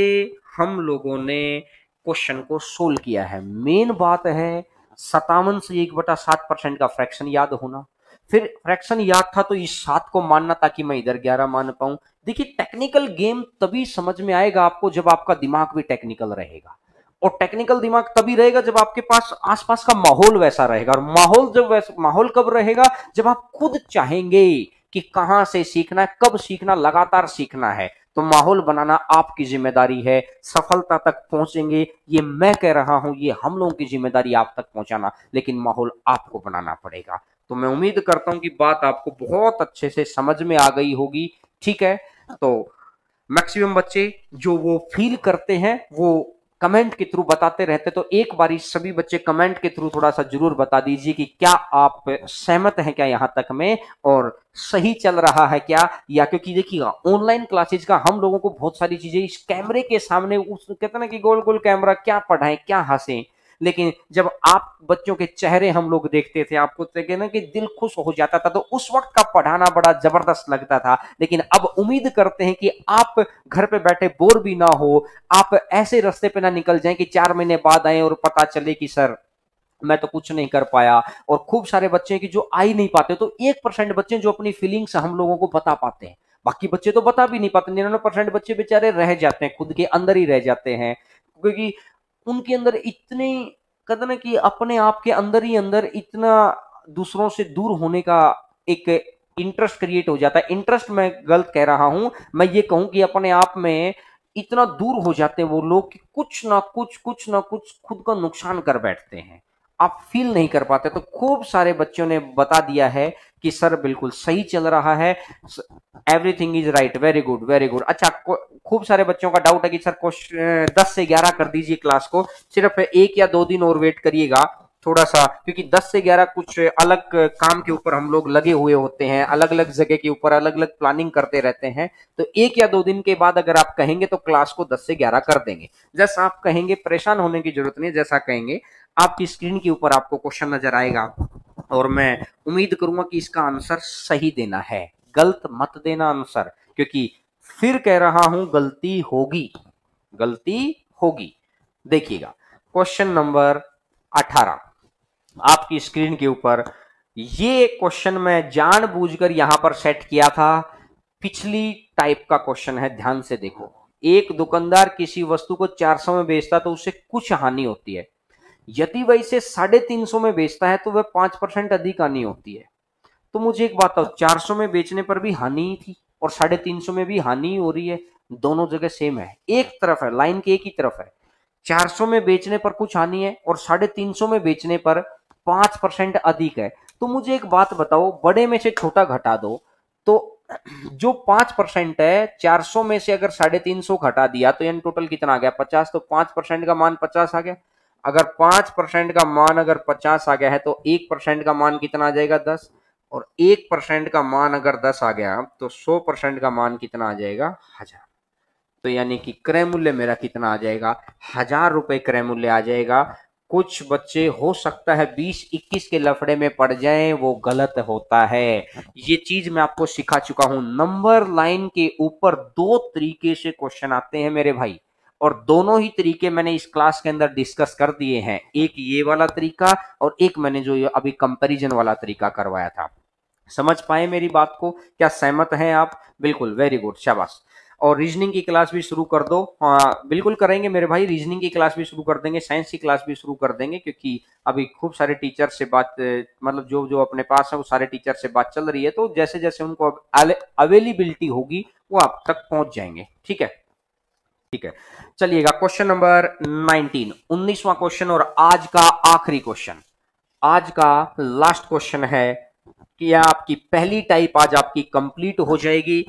हम लोगों ने क्वेश्चन को सोल्व किया है। मेन बात है 57 से 1/7% का फ्रैक्शन याद होना। फिर फ्रैक्शन याद था तो इस 7 को मानना ताकि मैं इधर 11 मान पाऊं। देखिए, टेक्निकल गेम तभी समझ में आएगा आपको जब आपका दिमाग भी टेक्निकल रहेगा। और टेक्निकल दिमाग तभी रहेगा जब आपके पास आसपास का माहौल वैसा रहेगा। और माहौल जब वैसा, माहौल कब रहेगा? जब आप खुद चाहेंगे कि कहां से सीखना है, कब सीखना, लगातार सीखना है। तो माहौल बनाना आपकी जिम्मेदारी है। सफलता तक पहुंचेंगे ये मैं कह रहा हूं, ये हम लोगों की जिम्मेदारी आप तक पहुंचाना, लेकिन माहौल आपको बनाना पड़ेगा। तो मैं उम्मीद करता हूं कि बात आपको बहुत अच्छे से समझ में आ गई होगी। ठीक है, तो मैक्सिमम बच्चे जो वो फील करते हैं वो कमेंट के थ्रू बताते रहते, तो एक बारी सभी बच्चे कमेंट के थ्रू थोड़ा सा जरूर बता दीजिए कि क्या आप सहमत हैं क्या यहां तक में, और सही चल रहा है क्या, या क्योंकि देखिएगा ऑनलाइन क्लासेज का हम लोगों को बहुत सारी चीजें इस कैमरे के सामने, उस कहते हैं ना कि गोल गोल कैमरा, क्या पढ़ाएं क्या हंसें, लेकिन जब आप बच्चों के चेहरे हम लोग देखते थे, आपको देखे ना कि दिल खुश हो जाता था, तो उस वक्त का पढ़ाना बड़ा जबरदस्त लगता था। लेकिन अब उम्मीद करते हैं कि आप घर पे बैठे बोर भी ना हो, आप ऐसे रास्ते पे ना निकल जाएं कि 4 महीने बाद आए और पता चले कि सर मैं तो कुछ नहीं कर पाया। और खूब सारे बच्चे हैं कि जो आ ही नहीं पाते, तो 1% बच्चे जो अपनी फीलिंग्स हम लोगों को बता पाते हैं, बाकी बच्चे तो बता भी नहीं पाते। 99% बच्चे बेचारे रह जाते हैं, खुद के अंदर ही रह जाते हैं, क्योंकि उनके अंदर इतनी, कहते ना कि अपने आप के अंदर ही अंदर इतना दूसरों से दूर होने का एक इंटरेस्ट क्रिएट हो जाता है। इंटरेस्ट मैं गलत कह रहा हूं, मैं ये कहूं कि अपने आप में इतना दूर हो जाते हैं वो लोग कि कुछ ना कुछ खुद का नुकसान कर बैठते हैं, आप फील नहीं कर पाते। तो खूब सारे बच्चों ने बता दिया है कि सर बिल्कुल सही चल रहा है, everything is right, very good very good. अच्छा, खूब सारे बच्चों का डाउट है कि सर क्वेश्चन 10 से 11 कर दीजिए क्लास को, सिर्फ 1 या 2 दिन और वेट करिएगा थोड़ा सा, क्योंकि 10 से 11 कुछ अलग काम के ऊपर हम लोग लगे हुए होते हैं, अलग अलग जगह के ऊपर अलग अलग प्लानिंग करते रहते हैं। तो 1 या 2 दिन के बाद अगर आप कहेंगे तो क्लास को 10 से 11 कर देंगे, जैसा आप कहेंगे, परेशान होने की जरूरत नहीं, जैसा कहेंगे। आपकी स्क्रीन के ऊपर आपको क्वेश्चन नजर आएगा, और मैं उम्मीद करूंगा कि इसका आंसर सही देना है, गलत मत देना आंसर, क्योंकि फिर कह रहा हूं गलती होगी, गलती होगी। देखिएगा क्वेश्चन नंबर 18 आपकी स्क्रीन के ऊपर, ये क्वेश्चन मैं जानबूझकर यहां पर सेट किया था, पिछली टाइप का क्वेश्चन है, ध्यान से देखो। एक दुकानदार किसी वस्तु को 400 में बेचता तो उसे कुछ हानि होती है, यदि वह इसे 350 में बेचता है तो वह 5% अधिक हानि होती है। तो मुझे एक बात बताओ, 400 में बेचने पर भी हानि ही थी और 350 में भी हानि ही हो रही है, दोनों जगह सेम है, एक तरफ है, लाइन के एक ही तरफ है। 400 में बेचने पर कुछ हानि है और 350 में बेचने पर 5% अधिक है। तो मुझे एक बात बताओ, बड़े में से छोटा घटा दो, तो जो 5% है, 400 में से अगर 350 घटा दिया तो यानी टोटल कितना आ गया, 50, तो 5% का मान 50 आ गया। अगर 5% का मान अगर 50 आ गया है तो 1% का मान कितना आ जाएगा, 10, और 1% का मान अगर 10 आ गया तो 100% का मान कितना आ जाएगा, 1000। तो यानी कि क्रय मूल्य मेरा कितना आ जाएगा, 1000 रुपए क्रय मूल्य आ जाएगा। कुछ बच्चे हो सकता है 20-21 के लफड़े में पड़ जाएं, वो गलत होता है। ये चीज मैं आपको सिखा चुका हूं, नंबर लाइन के ऊपर 2 तरीके से क्वेश्चन आते हैं मेरे भाई, और दोनों ही तरीके मैंने इस क्लास के अंदर डिस्कस कर दिए हैं, एक ये वाला तरीका और एक मैंने जो अभी कंपैरिजन वाला तरीका करवाया था। समझ पाए मेरी बात को, क्या सहमत हैं आप? बिल्कुल, वेरी गुड, शाबाश। और रीजनिंग की क्लास भी शुरू कर दो। हाँ बिल्कुल करेंगे मेरे भाई, रीजनिंग की क्लास भी शुरू कर देंगे, साइंस की क्लास भी शुरू कर देंगे, क्योंकि अभी खूब सारे टीचर से बात, मतलब जो जो अपने पास है वो सारे टीचर से बात चल रही है, तो जैसे जैसे उनको अवेलेबिलिटी होगी वो आप तक पहुंच जाएंगे। ठीक है, ठीक है, चलिएगा क्वेश्चन नंबर 19, 19वां क्वेश्चन और आज का आखिरी क्वेश्चन, आज का लास्ट क्वेश्चन है कि आपकी पहली टाइप आज आपकी कंप्लीट हो जाएगी।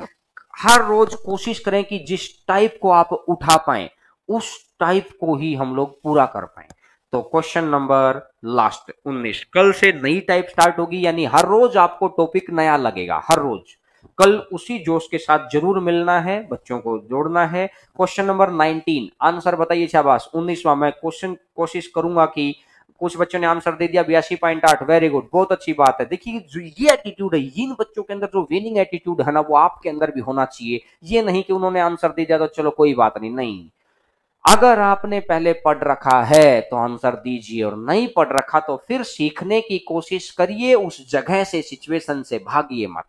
हर रोज कोशिश करें कि जिस टाइप को आप उठा पाएं उस टाइप को ही हम लोग पूरा कर पाएं। तो क्वेश्चन नंबर लास्ट 19, कल से नई टाइप स्टार्ट होगी, यानी हर रोज आपको टॉपिक नया लगेगा, हर रोज। कल उसी जोश के साथ जरूर मिलना है, बच्चों को जोड़ना है। क्वेश्चन नंबर 19, आंसर बताइए, शाबाश। 19वां मैं क्वेश्चन कोशिश करूंगा कि कुछ बच्चों ने आंसर दे दिया 82.8, वेरी गुड, बहुत अच्छी बात है। देखिए जो ये एटीट्यूड है, इन बच्चों के अंदर जो विनिंग एटीट्यूड है ना, वो आपके अंदर भी होना चाहिए। ये नहीं कि उन्होंने आंसर दे दिया तो चलो कोई बात नहीं, नहीं, अगर आपने पहले पढ़ रखा है तो आंसर दीजिए, और नहीं पढ़ रखा तो फिर सीखने की कोशिश करिए, उस जगह से, सिचुएशन से भागिए मत।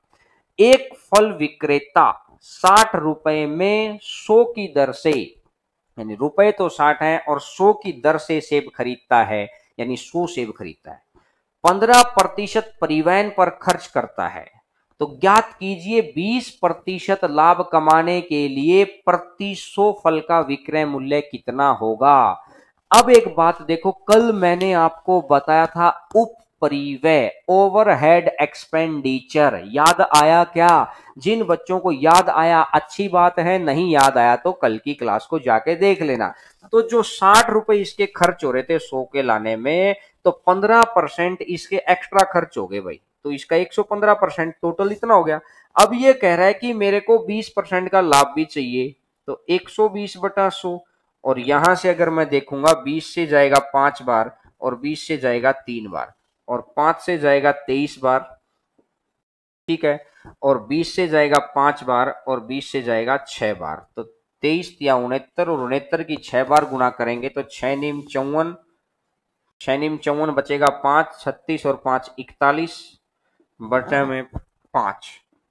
एक फल विक्रेता 60 रुपए में 100 की दर से, यानी रुपए तो 60 है और 100 की दर से सेब खरीदता है, यानी 100 सेब खरीदता है, 15% परिवहन पर खर्च करता है, तो ज्ञात कीजिए 20% लाभ कमाने के लिए प्रति 100 फल का विक्रय मूल्य कितना होगा। अब एक बात देखो, कल मैंने आपको बताया था उप परिव्यय, ओवरहेड एक्सपेंडिचर। याद आया क्या? जिन बच्चों को याद आया अच्छी बात है, नहीं याद आया तो कल की क्लास को जाके देख लेना। तो जो 60 रुपए इसके खर्च हो रहे थे 100 के लाने में, तो 15% इसके एक्स्ट्रा खर्च हो गए भाई, तो इसका 115% टोटल इतना हो गया। अब ये कह रहा है कि मेरे को 20% का लाभ भी चाहिए, तो 120/100, और यहां से अगर मैं देखूंगा 20 से जाएगा 5 बार, और 20 से जाएगा 3 बार, और 5 से जाएगा 23 बार, ठीक है, और 20 से जाएगा 5 बार, और 20 से जाएगा 6 बार, तो 23 या 69, और 69 की 6 बार गुणा करेंगे तो 6 नीम 54, 6 नीम 54 बचेगा 5, 36 और 5 41, बटे में 5,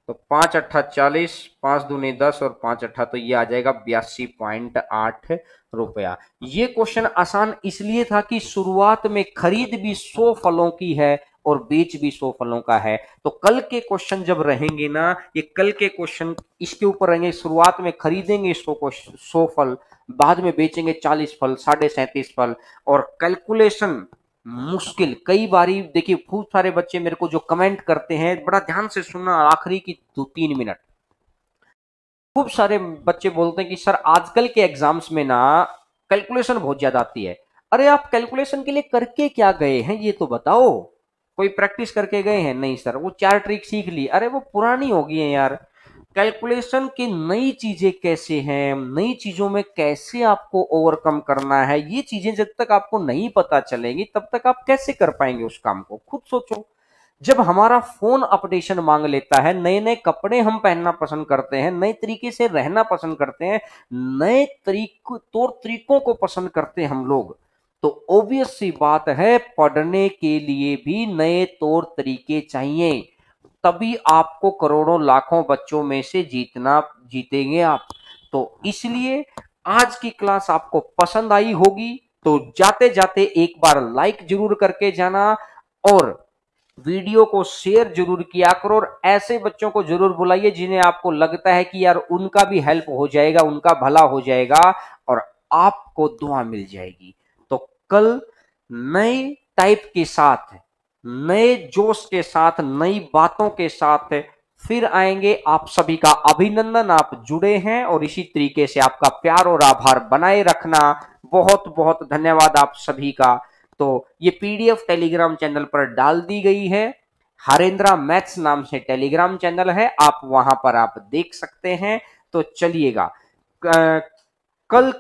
तो 5 अट्ठा 40, 5 दूनी 10 और 5 अट्ठा, तो ये आ जाएगा 82.8 रुपया। ये क्वेश्चन आसान इसलिए था कि शुरुआत में खरीद भी 100 फलों की है और बेच भी 100 फलों का है। तो कल के क्वेश्चन जब रहेंगे ना, ये कल के क्वेश्चन इसके ऊपर रहेंगे। शुरुआत में खरीदेंगे 100 फल, बाद में बेचेंगे 40 फल, 37.5 फल, और कैलकुलेशन मुश्किल। कई बारी देखिए, बहुत सारे बच्चे मेरे को जो कमेंट करते हैं, बड़ा ध्यान से सुनना, आखिरी की 2-3 मिनट। खूब सारे बच्चे बोलते हैं कि सर आजकल के एग्जाम्स में ना कैलकुलेशन बहुत ज्यादा आती है। अरे आप कैलकुलेशन के लिए करके क्या गए हैं ये तो बताओ। कोई प्रैक्टिस करके गए हैं? नहीं सर, वो 4 ट्रिक सीख ली, अरे वो पुरानी हो गई है यार। कैलकुलेशन की नई चीजें कैसे हैं, नई चीजों में कैसे आपको ओवरकम करना है, ये चीजें जब तक आपको नहीं पता चलेंगी तब तक आप कैसे कर पाएंगे उस काम को, खुद सोचो। जब हमारा फोन अपडेशन मांग लेता है, नए नए कपड़े हम पहनना पसंद करते हैं, नए तरीके से रहना पसंद करते हैं, नए तौर तरीकों को पसंद करते हैं हम लोग, तो ऑब्वियस सी बात है पढ़ने के लिए भी नए तौर तरीके चाहिए। तभी आपको करोड़ों लाखों बच्चों में से जीतेंगे आप। तो इसलिए आज की क्लास आपको पसंद आई होगी, तो जाते जाते एक बार लाइक जरूर करके जाना, और वीडियो को शेयर जरूर किया करो, और ऐसे बच्चों को जरूर बुलाइए जिन्हें आपको लगता है कि यार उनका भी हेल्प हो जाएगा, उनका भला हो जाएगा, और आपको दुआ मिल जाएगी। तो कल नए टाइप के साथ, नए जोश के साथ, नई बातों के साथ फिर आएंगे। आप सभी का अभिनंदन, आप जुड़े हैं, और इसी तरीके से आपका प्यार और आभार बनाए रखना। बहुत बहुत धन्यवाद आप सभी का। तो ये पीडीएफ टेलीग्राम चैनल पर डाल दी गई है, हरेंद्रा मैथ्स नाम से टेलीग्राम चैनल है, आप वहां पर आप देख सकते हैं। तो चलिएगा, कल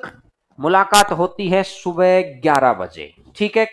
मुलाकात होती है सुबह 11 बजे, ठीक है।